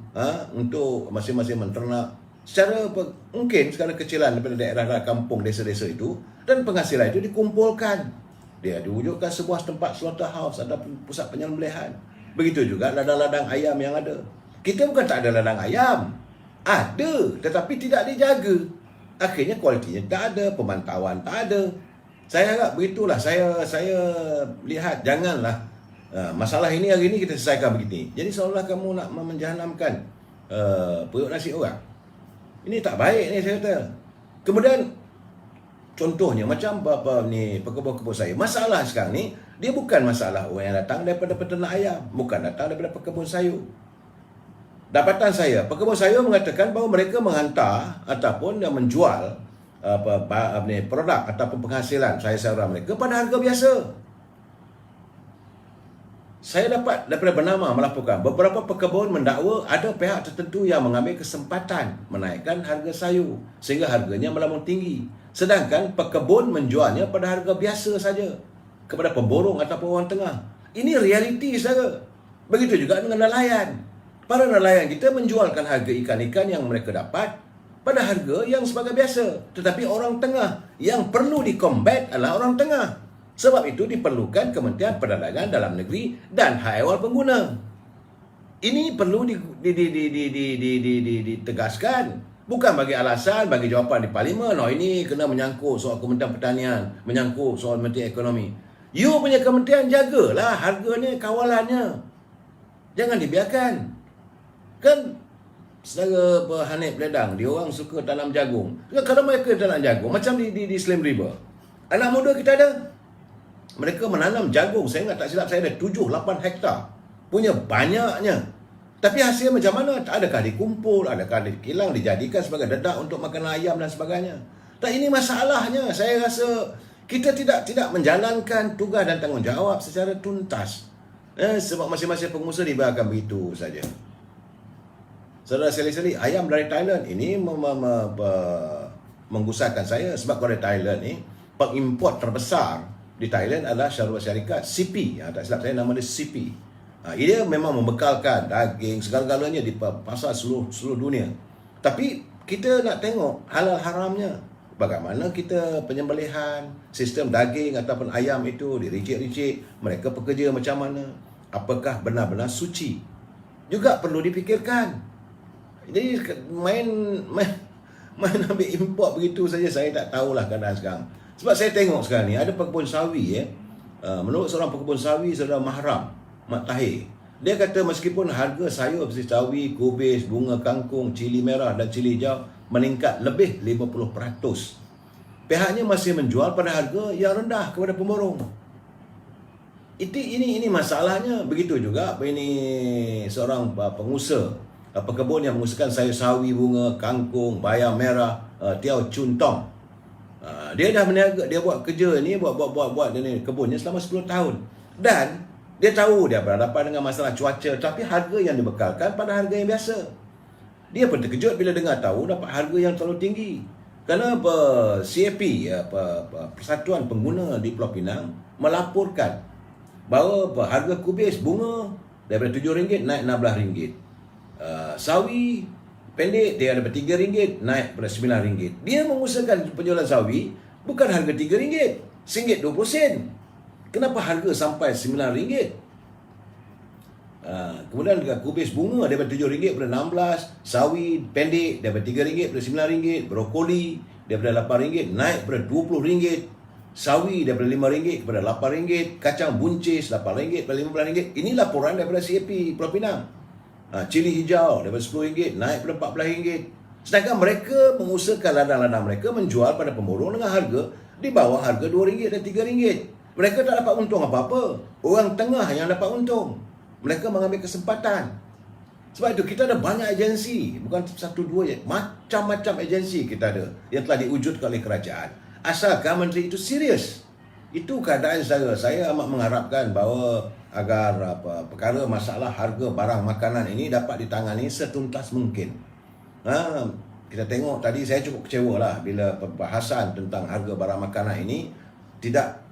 untuk masing-masing menternak secara mungkin skala kecilan daripada daerah kampung, desa-desa itu, dan penghasilan itu dikumpulkan. Dia diwujudkan sebuah tempat slaughterhouse atau pusat penyembelihan. Begitu juga ladang-ladang ayam yang ada. Kita bukan tak ada ladang ayam. Ada, tetapi tidak dijaga. Akhirnya kualitinya tak ada, pemantauan tak ada. Saya harap begitulah. Saya lihat, janganlah masalah ini hari ini kita selesaikan begini. Jadi seolah kamu nak menjahanamkan perut nasi orang. Ini tak baik ni saya kata. Kemudian contohnya macam pekebun-kebun sayur. Masalah sekarang ni dia bukan masalah orang yang datang daripada peternak ayam, bukan datang daripada pekebun sayur. Dapatan saya, pekebun sayur mengatakan bahawa mereka menghantar ataupun menjual produk ataupun penghasilan sayur-sayuran mereka pada harga biasa. Saya dapat daripada bernama melaporkan beberapa pekebun mendakwa ada pihak tertentu yang mengambil kesempatan menaikkan harga sayur sehingga harganya melambung tinggi. Sedangkan pekebun menjualnya pada harga biasa saja kepada pemborong ataupun orang tengah. Ini realiti saudara. Begitu juga dengan nelayan. Para nelayan kita menjualkan harga ikan-ikan yang mereka dapat pada harga yang sebagai biasa. Tetapi orang tengah yang perlu dikombat adalah orang tengah. Sebab itu diperlukan Kementerian Perdagangan Dalam Negeri dan hak ehwal pengguna. Ini perlu ditegaskan. Bukan bagi alasan, bagi jawapan di Parlimen. Oh, ini kena menyangkut soal Kementerian Pertanian, menyangkut soal Menteri Ekonomi. You punya kementerian jagalah harga ni, kawalannya. Jangan dibiarkan. Kan saudara Hanif Ledang, dia orang suka tanam jagung. Kalau mereka tanam jagung, macam di Slim River. Anak muda kita ada. Mereka menanam jagung, saya ingat tak silap saya ada 7-8 hektar. Punya banyaknya. Tapi hasil macam mana? Adakah dikumpul, adakah dikilang, dijadikan sebagai dedak untuk makan ayam dan sebagainya. Tak, ini masalahnya. Saya rasa kita tidak menjalankan tugas dan tanggungjawab secara tuntas. Sebab masing-masing pengusaha dibiarkan begitu saja. Saudara seli-seli, ayam dari Thailand ini menggusarkan saya. Sebab kalau dari Thailand ni, pengimport terbesar di Thailand adalah syarikat CP. Tak silap saya nama dia CP. Dia memang membekalkan daging segala-galanya di pasar seluruh dunia. Tapi kita nak tengok halal haramnya. Bagaimana kita penyembelihan, sistem daging ataupun ayam itu diricik-ricik, mereka pekerja macam mana, apakah benar-benar suci. Juga perlu dipikirkan. Jadi main ambil import begitu saja, saya tak tahulah keadaan sekarang. Sebab saya tengok sekarang ni ada pekebun sawi menurut seorang pekebun sawi, saudara Mahram Mat Tahir, dia kata meskipun harga sayur seperti sawi, kubis, bunga kangkung, cili merah dan cili hijau meningkat lebih 50%, pihaknya masih menjual pada harga yang rendah kepada pemborong. Ini masalahnya. Begitu juga ini seorang pengusaha pekebun yang mengusahakan sayur sawi, bunga kangkung, bayam merah, Tiao Chun Tong. Dia dah berniaga, dia buat kerja ni, buat ni kebunnya selama 10 tahun. Dan dia tahu dia berhadapan dengan masalah cuaca, tapi harga yang dibekalkan pada harga yang biasa. Dia pun terkejut bila dengar tahu dapat harga yang terlalu tinggi. Kerana CAP, Persatuan Pengguna di Pulau Pinang melaporkan bahawa harga kubis bunga daripada RM7 naik RM16. Sawi pendek dia ada RM3 naik pada RM9. Dia mengusahakan penjualan sawi bukan harga RM3, RM1.20. Kenapa harga sampai RM9? Kemudian kubis bunga daripada RM7 pada RM16, sawi pendek daripada RM3 pada RM9, brokoli daripada RM8 naik pada RM20, sawi daripada RM5 kepada RM8, kacang buncis RM8 pada RM15. Ini laporan daripada CAP Pulau Pinang. Cili hijau daripada RM10 naik pada RM14. Sedangkan mereka mengusahakan ladang-ladang mereka menjual pada pemborong dengan harga di bawah harga RM2 dan RM3. Mereka tak dapat untung apa-apa. Orang tengah yang dapat untung. Mereka mengambil kesempatan. Sebab itu kita ada banyak agensi, bukan satu dua je, macam-macam agensi kita ada yang telah diwujudkan oleh kerajaan. Asalkan menteri itu serius. Itu keadaan saya amat mengharapkan bahawa agar perkara masalah harga barang makanan ini dapat ditangani setuntas mungkin. Kita tengok tadi saya cukup kecewa lah bila pembahasan tentang harga barang makanan ini tidak.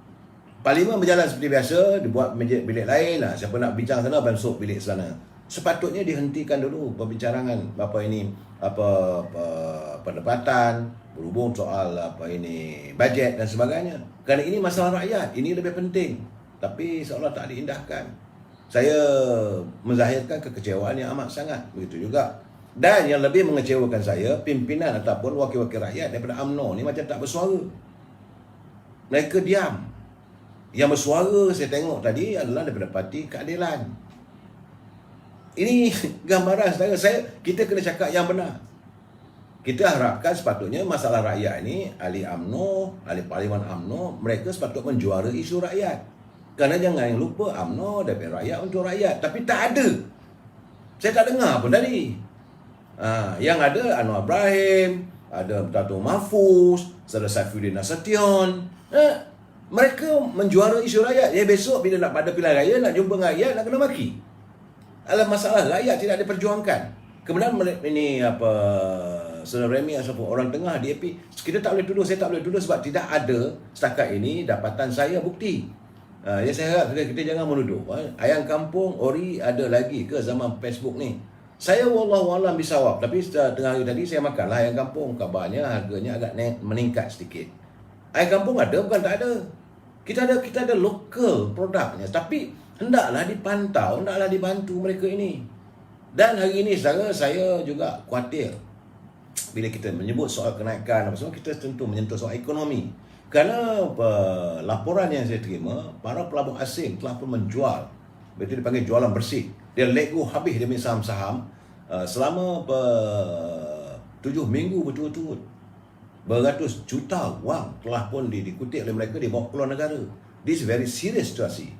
Parlimen berjalan seperti biasa, dibuat bilik lain lah. Siapa nak bincang sana, masuk bilik sana. Sepatutnya dihentikan dulu perbincangan pendapatan berhubung soal bajet dan sebagainya. Kerana ini masalah rakyat, ini lebih penting. Tapi seolah tak diindahkan. Saya menzahirkan kekecewaan yang amat sangat. Begitu juga. Dan yang lebih mengecewakan saya, pimpinan ataupun wakil-wakil rakyat daripada UMNO ni macam tak bersuara. Mereka diam. Yang bersuara saya tengok tadi adalah daripada Parti Keadilan. Ini gambaran kita kena cakap yang benar. Kita harapkan sepatutnya masalah rakyat ini, ahli UMNO, ahli Parlimen UMNO, mereka sepatutnya menjuara isu rakyat. Kerana jangan lupa UMNO daripada rakyat untuk rakyat. Tapi tak ada. Saya tak dengar pun tadi. Yang ada Anwar Ibrahim, ada Dato' Mahfuz, Saudara Saifuddin Nasution. Mereka menjuara isu rakyat. Besok bila nak pada pilihan raya, nak jumpa dengan rakyat, nak kena maki. Alah, masalah rakyat tidak diperjuangkan. Kemudian ini Saudara Remy ataupun orang tengah DAP, kita tak boleh tuduh, saya tak boleh tuduh sebab tidak ada setakat ini dapatan saya bukti. Saya harap kita jangan menuduh. Ayam kampung ori ada lagi ke zaman Facebook ni? Saya wallahualam bisawab, tapi tengah hari tadi saya makanlah ayam kampung. Kabarnya harganya agak meningkat sedikit. Ayam kampung ada, bukan tak ada. Kita ada lokal produknya, tapi hendaklah dipantau, hendaklah dibantu mereka ini. Dan hari ini saudara, saya juga khawatir bila kita menyebut soal kenaikan apa semua, kita tentu menyentuh soal ekonomi. Kerana laporan yang saya terima, para pelabur asing telah pun menjual, betul dipanggil jualan bersih. Dia let go habis demi saham-saham selama 7 minggu berturut-turut. Beratus juta wang telah pun dikutip oleh mereka, dibawa keluar negara. This is very serious situasi.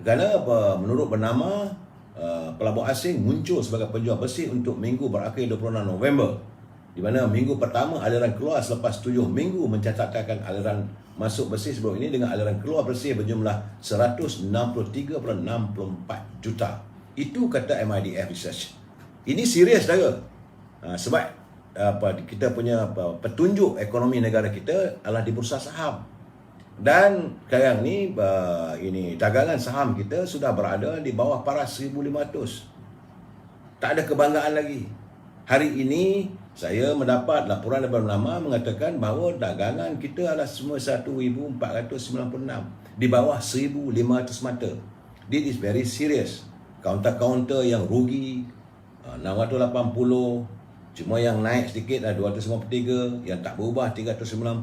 Kerana menurut bernama pelabur asing muncul sebagai penjual bersih untuk minggu berakhir 26 November. Di mana minggu pertama aliran keluar selepas 7 minggu mencatatkan aliran masuk bersih sebelum ini dengan aliran keluar bersih berjumlah 163.64 juta. Itu kata MIDF Research. Ini serius saudara. Sebab kita punya petunjuk ekonomi negara kita adalah di bursa saham. Dan sekarang ni ini dagangan saham kita sudah berada di bawah paras 1,500. Tak ada kebanggaan lagi. Hari ini saya mendapat laporan daripada lama mengatakan bahawa dagangan kita adalah semua 1,496 di bawah 1,500 mata. This is very serious. Kaunter-kaunter yang rugi 680, cuma yang naik sedikit 253, yang tak berubah 390.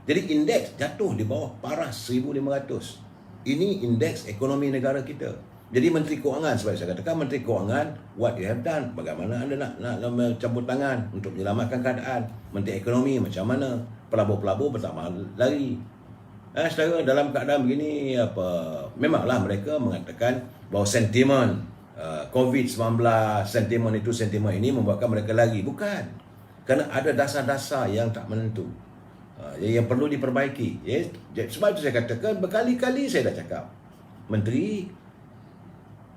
Jadi indeks jatuh di bawah paras 1,500. Ini indeks ekonomi negara kita. Jadi Menteri Kewangan, sebab saya katakan Menteri Kewangan, what you have done, bagaimana anda nak campur tangan untuk menyelamatkan keadaan. Menteri Ekonomi macam mana, pelabur-pelabur pertama lari. Saudara, dalam keadaan begini, memanglah mereka mengatakan bahawa sentimen COVID-19, sentimen ini membuatkan mereka lari. Bukan. Kerana ada dasar-dasar yang tak menentu, yang perlu diperbaiki. Sebab itu saya katakan, berkali-kali saya dah cakap, Menteri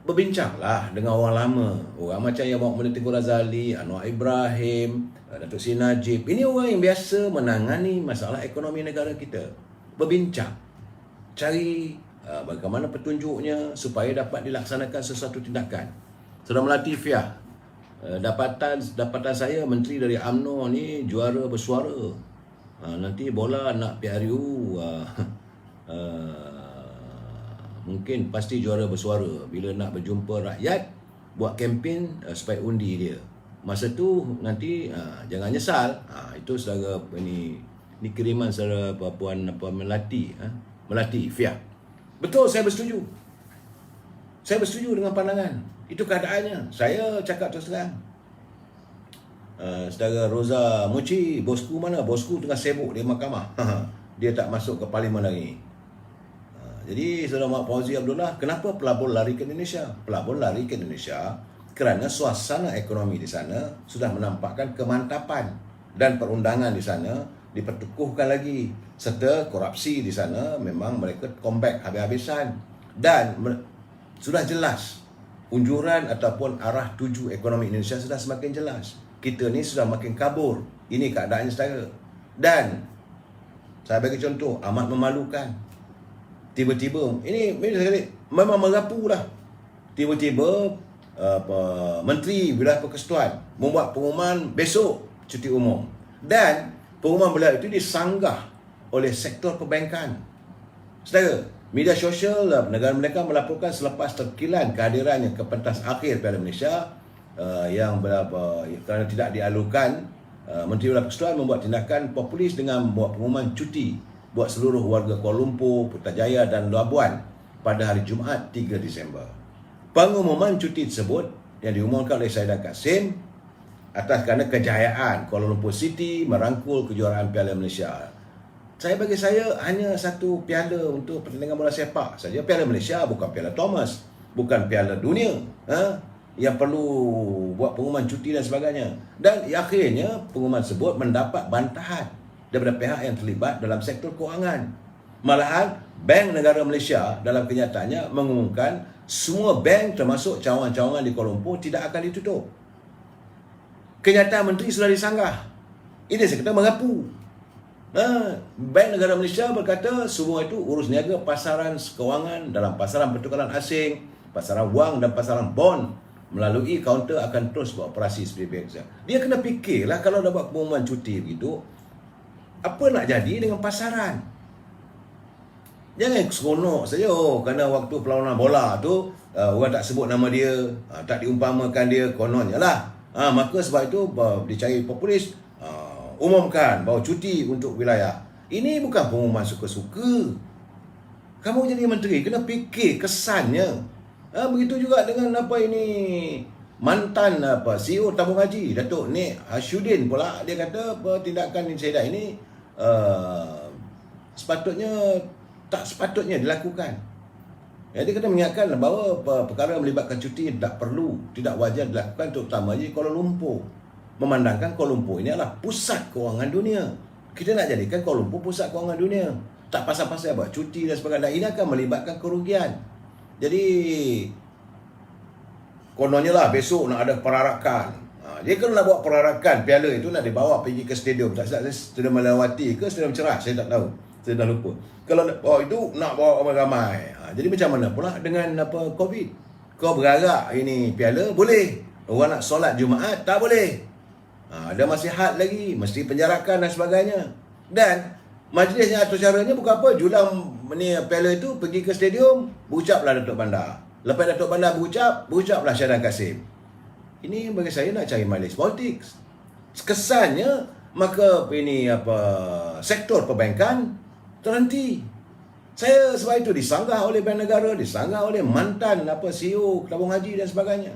berbincanglah dengan orang lama. Orang macam yang Muhammad Teguh Razali, Anwar Ibrahim, Datuk Seri Najib. Ini orang yang biasa menangani masalah ekonomi negara kita. Berbincang. Cari bagaimana petunjuknya supaya dapat dilaksanakan sesuatu tindakan. Saudara Melati Fiah, dapatan saya Menteri dari UMNO ni juara bersuara. Nanti bola nak PRU mungkin pasti juara bersuara bila nak berjumpa rakyat, buat kempen supaya undi dia. Masa tu nanti jangan nyesal. Itu saudara ini kiriman saudara Puan Melati Fiah. Betul, saya bersetuju. Saya bersetuju dengan pandangan. Itu keadaannya. Saya cakap terus terang. Saudara Roza Mochi, bosku mana? Bosku tengah sibuk di mahkamah. Dia tak masuk ke parlimen lagi. Jadi Saudara Muhammad Fauzi Abdullah, kenapa pelabur lari ke Indonesia? Pelabur lari ke Indonesia kerana suasana ekonomi di sana sudah menampakkan kemantapan dan perundangan di sana dipertukuhkan lagi, serta korupsi di sana memang mereka comeback habis-habisan, dan sudah jelas unjuran ataupun arah tuju ekonomi Indonesia sudah semakin jelas. Kita ni sudah makin kabur. Ini keadaannya saudara. Dan saya bagi contoh amat memalukan. Tiba-tiba, ini memang merapu lah. Tiba-tiba Menteri Wilayah Persekutuan membuat pengumuman besok cuti umum. Dan pengumuman beliau itu disanggah oleh sektor perbankan. Saudara, media sosial negara mereka melaporkan selepas terkilan kehadirannya ke pentas akhir Piala Malaysia yang kerana tidak dialurkan, Menteri Wilayah Persekutuan membuat tindakan populis dengan membuat pengumuman cuti buat seluruh warga Kuala Lumpur, Putrajaya dan Labuan pada hari Jumaat 3 Disember. Pengumuman cuti tersebut yang diumumkan oleh Saidan Kasim atas kerana kejayaan Kuala Lumpur City merangkul kejuaraan Piala Malaysia. Bagi saya hanya satu piala untuk pertandingan bola sepak saja. Piala Malaysia, bukan Piala Thomas, bukan Piala Dunia. yang perlu buat pengumuman cuti dan sebagainya. Dan akhirnya pengumuman tersebut mendapat bantahan daripada pihak yang terlibat dalam sektor kewangan. Malahan Bank Negara Malaysia dalam kenyataannya mengumumkan semua bank termasuk cawangan-cawangan di Kuala Lumpur tidak akan ditutup. Kenyataan menteri sudah disanggah. Ini saya kata mengapu. Bank Negara Malaysia berkata semua itu urus niaga pasaran kewangan dalam pasaran pertukaran asing, pasaran wang dan pasaran bond melalui kaunter akan terus beroperasi seperti biasa. Dia kena fikirlah kalau dah buat pengumuman cuti begitu, apa nak jadi dengan pasaran? Jangan seronok saja kerana waktu perlawanan bola tu orang tak sebut nama dia, tak diumpamakan dia, kononnya lah. Maka sebab itu dicari populis, umumkan bahawa cuti untuk wilayah. Ini bukan pengumuman suka-suka. Kamu jadi menteri kena fikir kesannya. Begitu juga dengan mantan CEO tabung haji Datuk Nik Hasyudin pula, dia kata tindakan Insaidah ini tak sepatutnya dilakukan. Dia kata mengingatkan bahawa perkara melibatkan cuti tidak wajar dilakukan, terutama di Kuala Lumpur. Memandangkan Kuala Lumpur ini adalah pusat kewangan dunia. Kita nak jadikan Kuala Lumpur pusat kewangan dunia. Tak pasal-pasal buat cuti dan sebagainya. Ini akan melibatkan kerugian. Jadi kononnya lah besok nak ada perarakan. Dia kalau nak buat perarakan piala itu nak dibawa pergi ke stadium. Tak silap saya Stadium Melawati ke Stadium Cerah, saya tak tahu. Saya dah lupa. Kalau nak bawa itu nak bawa ramai-ramai. Jadi macam mana pula dengan COVID? Kau berharap ini piala boleh. Orang nak solat Jumaat tak boleh. Ada masih had lagi, mesti penjarakan dan sebagainya. Dan majlisnya atau caranya bukan apa, julang piala itu pergi ke stadium, berucaplah Datuk Bandar. Lepas Datuk Bandar berucaplah Syahidan Kasim. Ini bagi saya nak cari majlis politik. Kesannya maka sektor perbankan terhenti. Saya sebab itu disanggah oleh Bank Negara, disanggah oleh mantan CEO tabung haji dan sebagainya.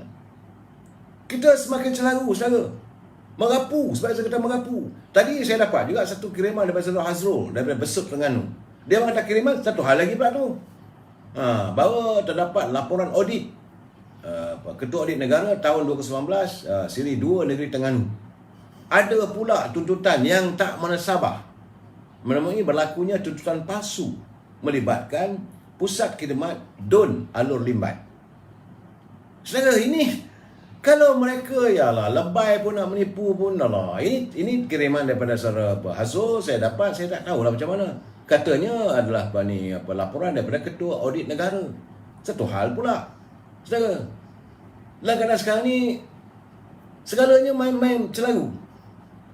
Kita semakin celaru, saudara. Merapu, sebab saya kata merapu. Tadi saya dapat juga satu kiriman daripada Saudara Hazrul daripada Besut Terengganu. Dia mengatakan kiriman satu hal lagi pula tu. Bahawa terdapat laporan audit Ketua Audit Negara tahun 2019 siri 2 Negeri Terengganu. Ada pula tuntutan yang tak menasabah menemui berlakunya tuntutan palsu melibatkan Pusat Khidmat Dun Alur Limbat. Saudara, ini kalau mereka lebay pun nak menipu pun ini kiriman daripada Saudara Hazrul saya dapat, saya tak tahulah macam mana. Katanya adalah laporan daripada Ketua Audit Negara. Satu hal pula, saudara. Kadang sekarang ni segalanya main-main celaru.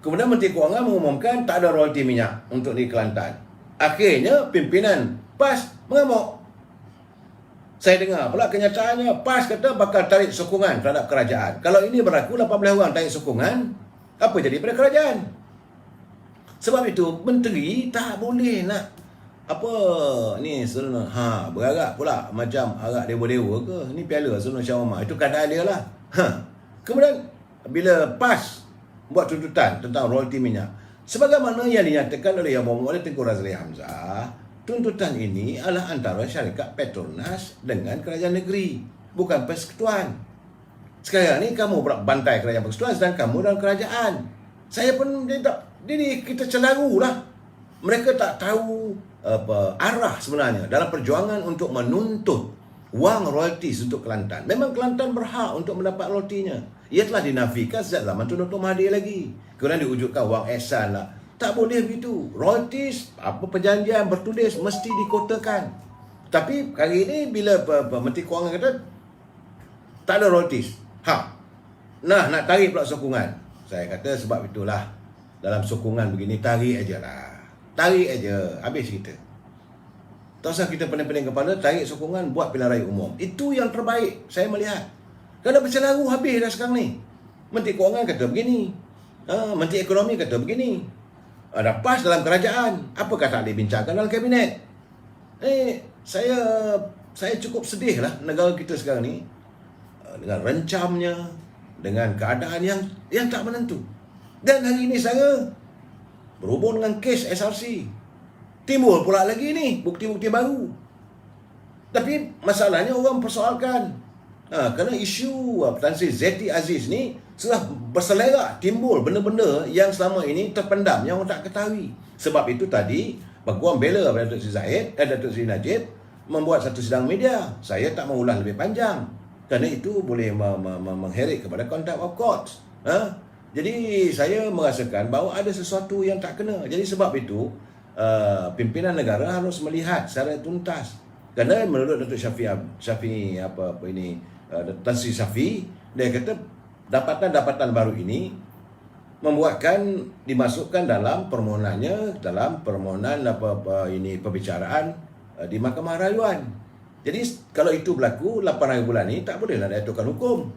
Kemudian Menteri Kewangan mengumumkan tak ada royalti minyak untuk di Kelantan. Akhirnya pimpinan PAS mengamuk. Saya dengar pula kenyataannya PAS kata bakal tarik sokongan terhadap kerajaan. Kalau ini berlaku 18 orang tarik sokongan, apa jadi pada kerajaan? Sebab itu menteri tak boleh nak berharap pula macam harap dewa-dewa ke. Ni piala Sunul Syah Omar. Itu keadaan dia lah. Kemudian bila PAS buat tuntutan tentang royalti minyak, sebagaimana yang dinyatakan oleh Yang Berhormat Tengku Razali Hamzah, tuntutan ini adalah antara syarikat Petronas dengan kerajaan negeri, bukan persekutuan. Sekarang ni kamu bantai kerajaan persekutuan sedang kamu dalam kerajaan. Saya pun jadi kita celaru lah. Mereka tak tahu arah sebenarnya dalam perjuangan untuk menuntut wang royaltis untuk Kelantan. Memang Kelantan berhak untuk mendapat royaltinya. Ia telah dinafikan sejak zaman Tun Dr. Mahathir lagi. Kemudian diwujudkan wang ehsan lah. Tak boleh begitu. Royaltis, perjanjian bertulis mesti dikotakan. Tapi kali ini bila Menteri Kewangan kata tak ada royaltis. Nak tarik pula sokongan. Saya kata sebab itulah dalam sokongan begini tarik aja lah. Tarik aja, habis kita. Tak usah kita pening-pening kepala, tarik sokongan, buat pilihan raya umum. Itu yang terbaik saya melihat. Kalau bercelaru habis dah sekarang ni. Menteri Kewangan kata begini. Menteri Ekonomi kata begini. Ada PAS dalam kerajaan. Apakah tak dibincangkan dalam kabinet? Saya cukup sedih lah negara kita sekarang ni. Dengan rencamnya, dengan keadaan yang tak menentu. Dan hari ini saya berhubung dengan kes SRC. Timbul pula lagi ni bukti-bukti baru. Tapi masalahnya orang persoalkan Kerana isu Tan Sri Zeti Aziz ni sudah berselerak timbul benda-benda yang selama ini terpendam, yang orang tak ketahui. Sebab itu tadi Peguam bela Datuk Seri Zahid, Datuk Seri Najib membuat satu sidang media. Saya tak mau ulang lebih panjang kerana itu boleh mengheret kepada contempt of court. Jadi saya merasakan bahawa ada sesuatu yang tak kena. Jadi sebab itu pimpinan negara harus melihat secara tuntas. Kerana menurut Datuk Syafiee Tan Sri Syafiee, dia kata dapatan-dapatan baru ini membuatkan dimasukkan dalam permohonannya, dalam permohonan perbicaraan di Mahkamah Rayuan. Jadi kalau itu berlaku 8 hari bulan ni tak bolehlah diaturkan hukum.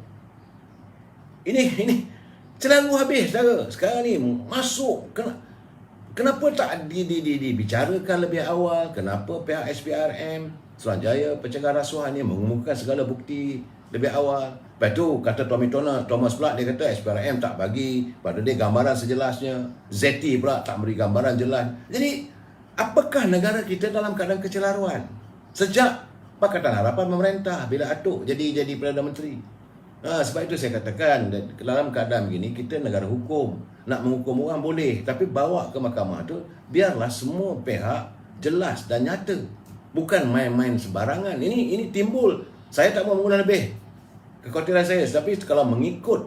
Ini selalu habis saudara. Sekarang ni masuk kenapa tak dibicarakan lebih awal? Kenapa pihak SPRM, Suruhanjaya Pencegah Rasuah ni mengumumkan segala bukti lebih awal? Lepas tu kata Thomas pula, dia kata SPRM tak bagi pada dia gambaran sejelasnya, Zeti pula tak beri gambaran jelas. Jadi apakah negara kita dalam keadaan kecelaruan sejak Pakatan Harapan memerintah bila Atuk jadi Perdana Menteri? Sebab itu saya katakan dalam keadaan begini kita negara hukum. Nak menghukum orang boleh, tapi bawa ke mahkamah tu biarlah semua pihak jelas dan nyata. Bukan main-main sebarangan. Ini timbul. Saya tak mau mengulang lebih kekhawatiran saya, tapi kalau mengikut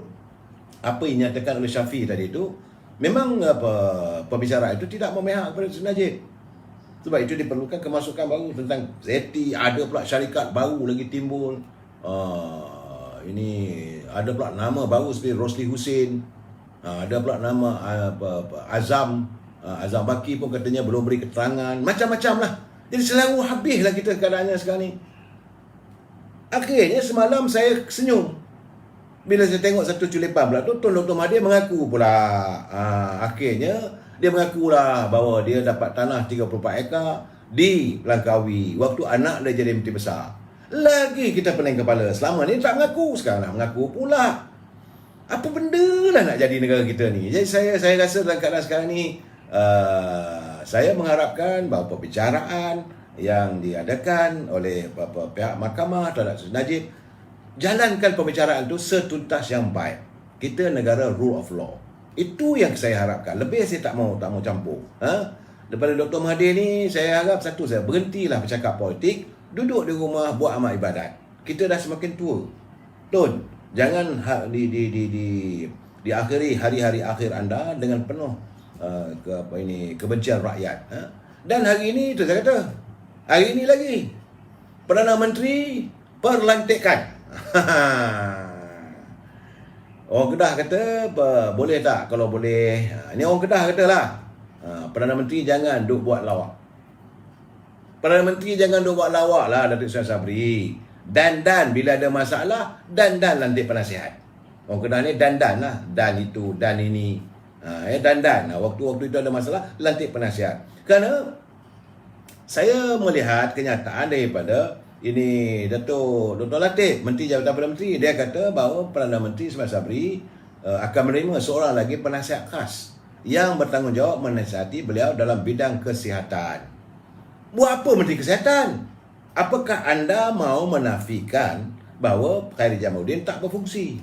apa yang dinyatakan oleh Syafiee tadi itu, memang pembicaraan itu tidak memihak kepada Seri Najib. Sebab itu diperlukan kemasukan baru tentang Zeti. Ada pula syarikat baru lagi timbul. Ini ada pula nama baru seperti Rosli Husin. Ada pula nama Azam Baki pun katanya belum beri keterangan. Macam-macam lah. Jadi selalu habislah kita keadaannya sekarang ni. Akhirnya semalam saya senyum bila saya tengok satu culipan pula tu, Tun Dr. Mahathir mengaku pula. Akhirnya dia mengakulah bahawa dia dapat tanah 34 ekar di Langkawi waktu anak dia jadi Menteri Besar. Lagi kita pening kepala. Selama ni tak mengaku, sekarang nak mengaku pula. Apa benda lah nak jadi negara kita ni? Jadi saya rasa dalam keadaan sekarang ni, saya mengharapkan bahawa perbicaraan yang diadakan oleh pihak mahkamah terhadap Seri Najib, jalankan pembicaraan itu setuntas yang baik. Kita negara rule of law. Itu yang saya harapkan. Lebih saya tak mau campur. Daripada Dr. Mahathir ni, saya harap satu, saya berhentilah bercakap politik, duduk di rumah buat amal ibadat. Kita dah semakin tua. Tun, jangan diakhiri hari-hari akhir anda dengan penuh kebencian rakyat. Dan hari ini tu saya kata, hari ini lagi Perdana Menteri perlantikan. Orang Kedah kata boleh tak? Kalau boleh, ni orang Kedah katalah, Perdana Menteri jangan duk buat lawak. Perdana Menteri jangan duk buat lawak lah, Datuk Seri Sabri. Dan bila ada masalah, dan lantik penasihat. Orang Kedah ni dan lah, dan itu, dan ini. Dan waktu itu ada masalah, lantik penasihat. Kerana saya melihat kenyataan daripada ini Dr. Latif, Menteri Jabatan Perdana Menteri, dia kata bahawa Perdana Menteri Ismail Sabri akan menerima seorang lagi penasihat khas yang bertanggungjawab menasihati beliau dalam bidang kesihatan. Buat apa Menteri Kesihatan? Apakah anda mau menafikan bahawa Khairy Jamaluddin tak berfungsi?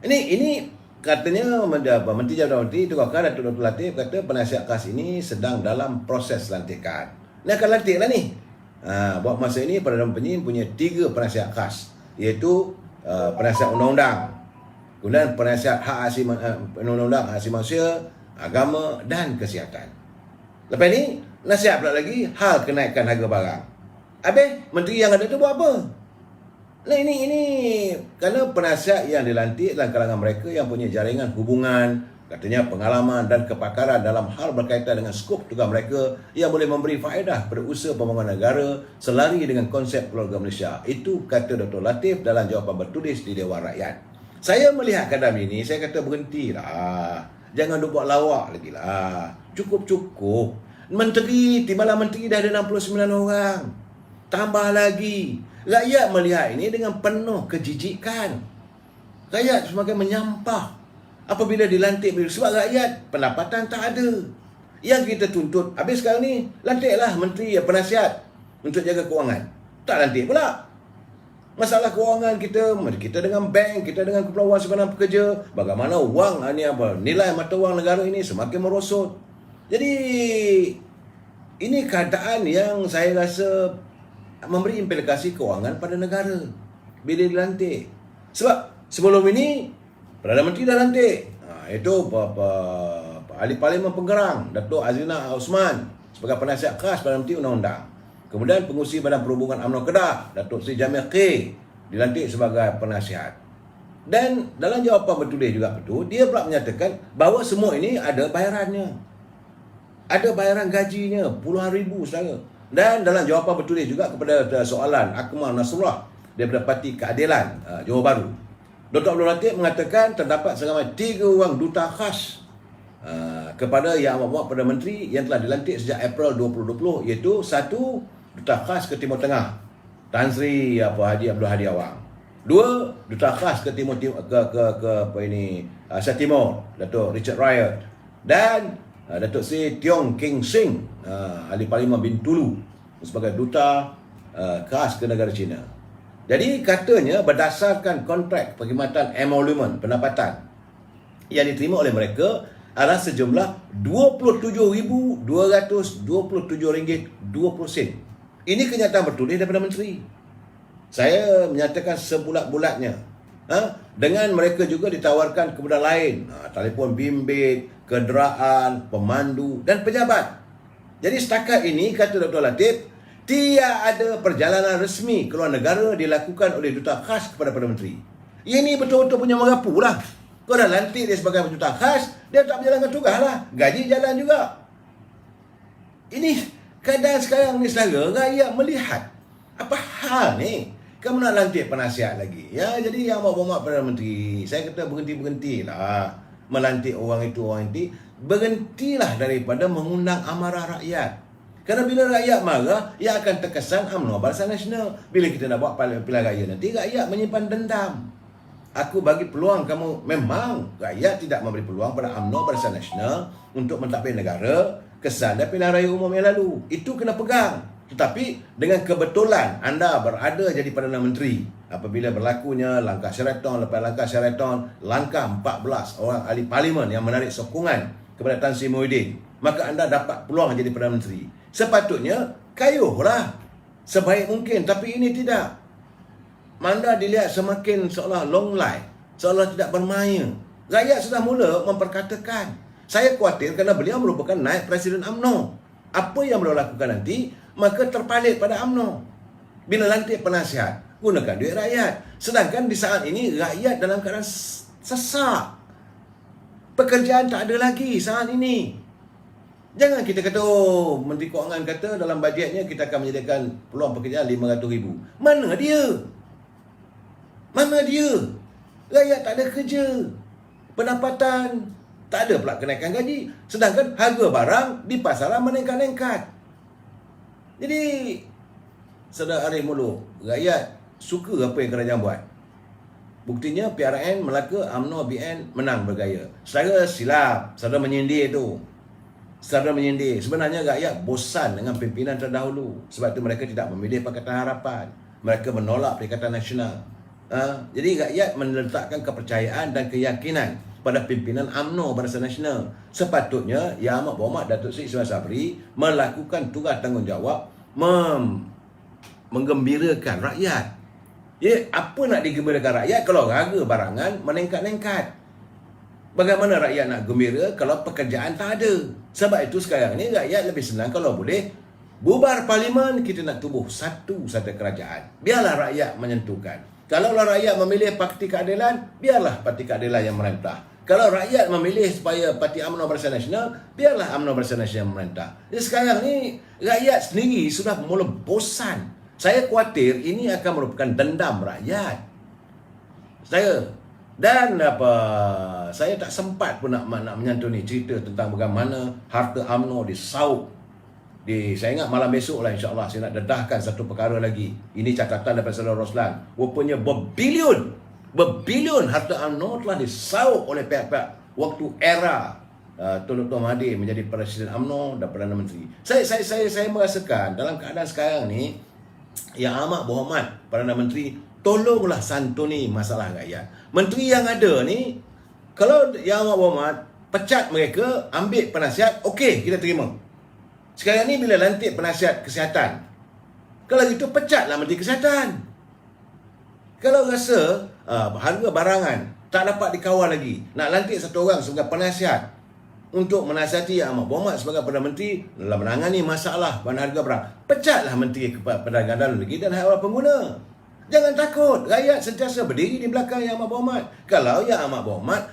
Ini katanya Menteri Jabatan Menteri Tuan Datuk Dr. Latif kata penasihat khas ini sedang dalam proses lantikan. Ini akan lantik lah ni. Buat masa ini Perdana Menteri punya 3 penasihat khas, iaitu penasihat undang-undang, kemudian penasihat hak asasi undang-undang, hak asasi manusia, agama dan kesihatan. Lepas ni nasihat pula lagi hal kenaikan harga barang. Habis menteri yang ada tu buat apa? Nah ini kerana penasihat yang dilantik dalam kalangan mereka yang punya jaringan hubungan, katanya pengalaman dan kepakaran dalam hal berkaitan dengan skop tugas mereka yang boleh memberi faedah pada usaha pembangunan negara selari dengan konsep keluarga Malaysia. Itu kata Dr. Latif dalam jawapan bertulis di Dewan Rakyat. Saya melihat keadaan ini, saya kata berhentilah. Jangan duk buat lawak lagi lah. Cukup. Menteri, timbalan menteri dah ada 69 orang. Tambah lagi. Rakyat melihat ini dengan penuh kejijikan. Rakyat semakin menyampah apabila dilantik. Sebab rakyat pendapatan tak ada. Yang kita tuntut, habis sekarang ni lantiklah menteri penasihat untuk jaga kewangan. Tak lantik pula. Masalah kewangan kita dengan bank, kita dengan Kumpulan Wang Simpanan Pekerja, bagaimana wang nilai mata wang negara ini semakin merosot. Jadi ini keadaan yang saya rasa memberi implikasi kewangan pada negara bila dilantik. Sebab sebelum ini Perdana Menteri dah lantik. Itu Ahli Parlimen Pengerang Datuk Azina Osman sebagai penasihat khas Perdana Menteri Undang-Undang. Kemudian pengurusi Badan Perhubungan UMNO Kedah Datuk Seri Jamil K dilantik sebagai penasihat. Dan dalam jawapan bertulis juga betul, dia pula menyatakan bahawa semua ini ada bayarannya. Ada bayaran gajinya puluhan ribu saudara. Dan dalam jawapan bertulis juga kepada soalan Akmal Nasrullah daripada Parti Keadilan Johor Bahru, Dr. Abdul Latif mengatakan terdapat seramai 3 orang duta khas kepada Yang Amat Berhormat Perdana Menteri yang telah dilantik sejak April 2020, iaitu 1 duta khas ke Timur Tengah Tan Sri Haji Abdul Hadi Awang, 2 duta khas ke Timur Asia Timur Datuk Richard Riot, dan Datuk Seri Tiong King Sing Ahli Parlimen Bintulu sebagai duta khas ke negara China. Jadi katanya berdasarkan kontrak perkhidmatan emolumen pendapatan yang diterima oleh mereka adalah sejumlah RM22,227.20. Ini kenyataan bertulis daripada Menteri. Saya menyatakan sebulat-bulatnya. Dengan mereka juga ditawarkan kepada lain, telefon bimbit, kenderaan, pemandu dan pejabat. Jadi setakat ini, kata Dr. Latif, tidak ada perjalanan resmi keluar negara dilakukan oleh duta khas kepada Perdana Menteri. Ini betul-betul punya merapu lah. Kau dah lantik dia sebagai duta khas, dia tak berjalankan tugas lah. Gaji jalan juga. Ini keadaan sekarang ni saudara, rakyat melihat apa hal ni. Kamu nak lantik penasihat lagi. Ya, jadi Yang Amat Berhormat Perdana Menteri, saya kata berhenti-berhentilah melantik orang itu, orang ini. Berhentilah daripada mengundang amarah rakyat. Kerana bila rakyat marah, ia akan terkesan UMNO Barisan Nasional. Bila kita nak buat pilihan raya nanti, rakyat menyimpan dendam. Aku bagi peluang kamu, memang rakyat tidak memberi peluang pada UMNO Barisan Nasional untuk mentadbir negara kesan dan pilihan raya umum yang lalu. Itu kena pegang. Tetapi dengan kebetulan anda berada jadi Perdana Menteri, apabila berlakunya langkah Sheraton lepas langkah Sheraton, langkah 14 orang ahli parlimen yang menarik sokongan kepada Tan Sri Muhyiddin, maka anda dapat peluang jadi Perdana Menteri. Sepatutnya kayuhlah sebaik mungkin, tapi ini tidak. Anda dilihat semakin seolah long life, seolah tidak bermain. Rakyat sudah mula memperkatakan. Saya khawatir kerana beliau merupakan naib Presiden UMNO. Apa yang beliau lakukan nanti, maka terpalit pada UMNO. Bila lantik penasihat, gunakan duit rakyat. Sedangkan di saat ini, rakyat dalam keadaan sesak. Pekerjaan tak ada lagi saat ini. Jangan kita kata, Menteri Kewangan kata dalam bajetnya kita akan menyediakan peluang pekerjaan 500,000. Mana dia? Mana dia? Rakyat tak ada kerja. Pendapatan tak ada pula kenaikan gaji. Sedangkan harga barang di pasaran meningkat-ningkat. Jadi, Saudara Arif Muluk, rakyat suka apa yang kerajaan buat. Buktinya PRN Melaka, UMNO, BN menang bergaya. Saudara silap, saudara menyindir tu. Saudara menyindir. Sebenarnya rakyat bosan dengan pimpinan terdahulu. Sebab itu mereka tidak memilih Pakatan Harapan. Mereka menolak Perikatan Nasional. Jadi rakyat meletakkan kepercayaan dan keyakinan pada pimpinan UMNO Barisan Nasional. Sepatutnya Yang Amat Berhormat Datuk Seri Ismail Sabri melakukan tugas tanggungjawab menggembirakan rakyat. Ya, apa nak digembirakan rakyat kalau harga barangan meningkat-ningkat? Bagaimana rakyat nak gembira kalau pekerjaan tak ada? Sebab itu sekarang ni rakyat lebih senang kalau boleh bubar parlimen, kita nak tubuh satu kerajaan. Biarlah rakyat menentukan. Kalaulah rakyat memilih Parti Keadilan, biarlah Parti Keadilan yang merentah. Kalau rakyat memilih supaya Parti UMNO Barisan Nasional, biarlah UMNO Barisan Nasional merentah. Jadi sekarang ni rakyat sendiri sudah mula bosan. Saya khawatir ini akan merupakan dendam rakyat. Saya tak sempat pun nak menyantuni cerita tentang bagaimana harta UMNO disaup. Saya ingat malam besok lah insyaAllah saya nak dedahkan satu perkara lagi. Ini catatan daripada Saudara Roslan. Rupanya berbilion harta UMNO telah disaup oleh pihak-pihak waktu era Tun Dr. Mahathir menjadi Presiden UMNO dan Perdana Menteri. Saya merasakan dalam keadaan sekarang ni Yang Amat Berhormat Perdana Menteri tolonglah santuni masalah rakyat. Menteri yang ada ni, kalau Yang Amat Berhormat pecat mereka, ambil penasihat, okey, kita terima. Sekarang ni bila lantik penasihat kesihatan, kalau gitu pecatlah Menteri Kesihatan. Kalau rasa harga barangan tak dapat dikawal lagi, nak lantik satu orang sebagai penasihat untuk menasihati Yang Amat Berhormat sebagai Perdana Menteri dalam menangani masalah harga barang, pecatlah Menteri Perdagangan Dalam Negeri dan Hak Ehwal Pengguna. Jangan takut, rakyat sentiasa berdiri di belakang Yang Amat Berhormat. Kalau Yang Amat Berhormat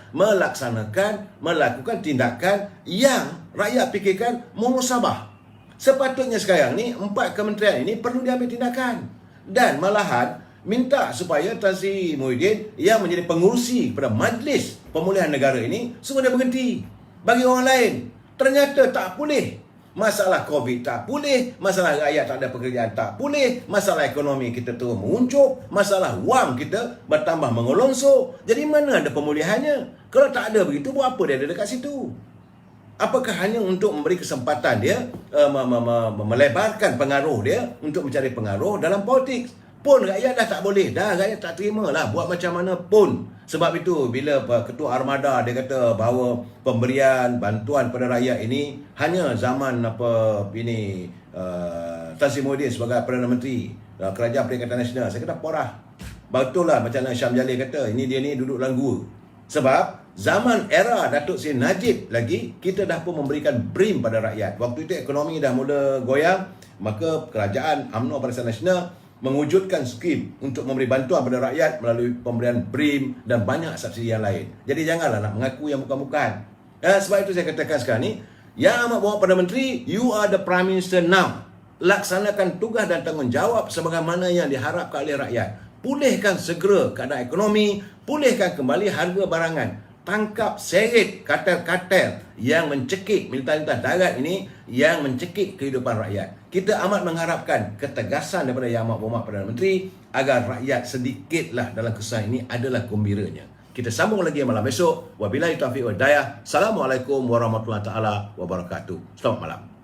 melakukan tindakan yang rakyat fikirkan muhasabah. Sepatutnya sekarang ni 4 kementerian ini perlu diambil tindakan, dan malahan minta supaya Tan Sri Muhyiddin yang menjadi pengurusi pada Majlis Pemulihan Negara ini suruh dia berhenti bagi orang lain. Ternyata tak pulih. Masalah COVID tak pulih, masalah rakyat tak ada pekerjaan tak pulih, masalah ekonomi kita terus menguncup, masalah wang kita bertambah mengolonsor. Jadi mana ada pemulihannya? Kalau tak ada begitu, buat apa dia ada dekat situ? Apakah hanya untuk memberi kesempatan dia melebarkan pengaruh dia untuk mencari pengaruh dalam politik? Pun rakyat dah tak boleh dah, rakyat tak terima lah buat macam mana pun. Sebab itu bila Ketua Armada dia kata bahawa pemberian bantuan pada rakyat ini hanya zaman Tan Sri Muhyiddin sebagai Perdana Menteri Kerajaan Perikatan Nasional, saya kata porah. Betul lah macam Syam Jalil kata, ini dia ni duduk dalam gua. Sebab zaman era Datuk Seri Najib lagi, kita dah pun memberikan BRIM pada rakyat. Waktu itu ekonomi dah mula goyang, maka Kerajaan UMNO Barisan Nasional mewujudkan skim untuk memberi bantuan pada rakyat melalui pemberian BRIM dan banyak subsidi yang lain. Jadi janganlah nak mengaku yang bukan-bukan. Sebab itu saya katakan sekarang ni, Yang Amat Berhormat Perdana Menteri, you are the Prime Minister now. Laksanakan tugas dan tanggungjawab sebagaimana yang diharapkan oleh rakyat. Pulihkan segera keadaan ekonomi, pulihkan kembali harga barangan. Tangkap seret kartel-kartel yang mencekik militan-militan darat ini, yang mencekik kehidupan rakyat. Kita amat mengharapkan ketegasan daripada Yang Amat Berhormat Perdana Menteri agar rakyat sedikitlah dalam kesan ini adalah gembiranya. Kita sambung lagi malam esok. Wabillahi taufiq wal hidayah. Assalamualaikum warahmatullahi taala wabarakatuh. Selamat malam.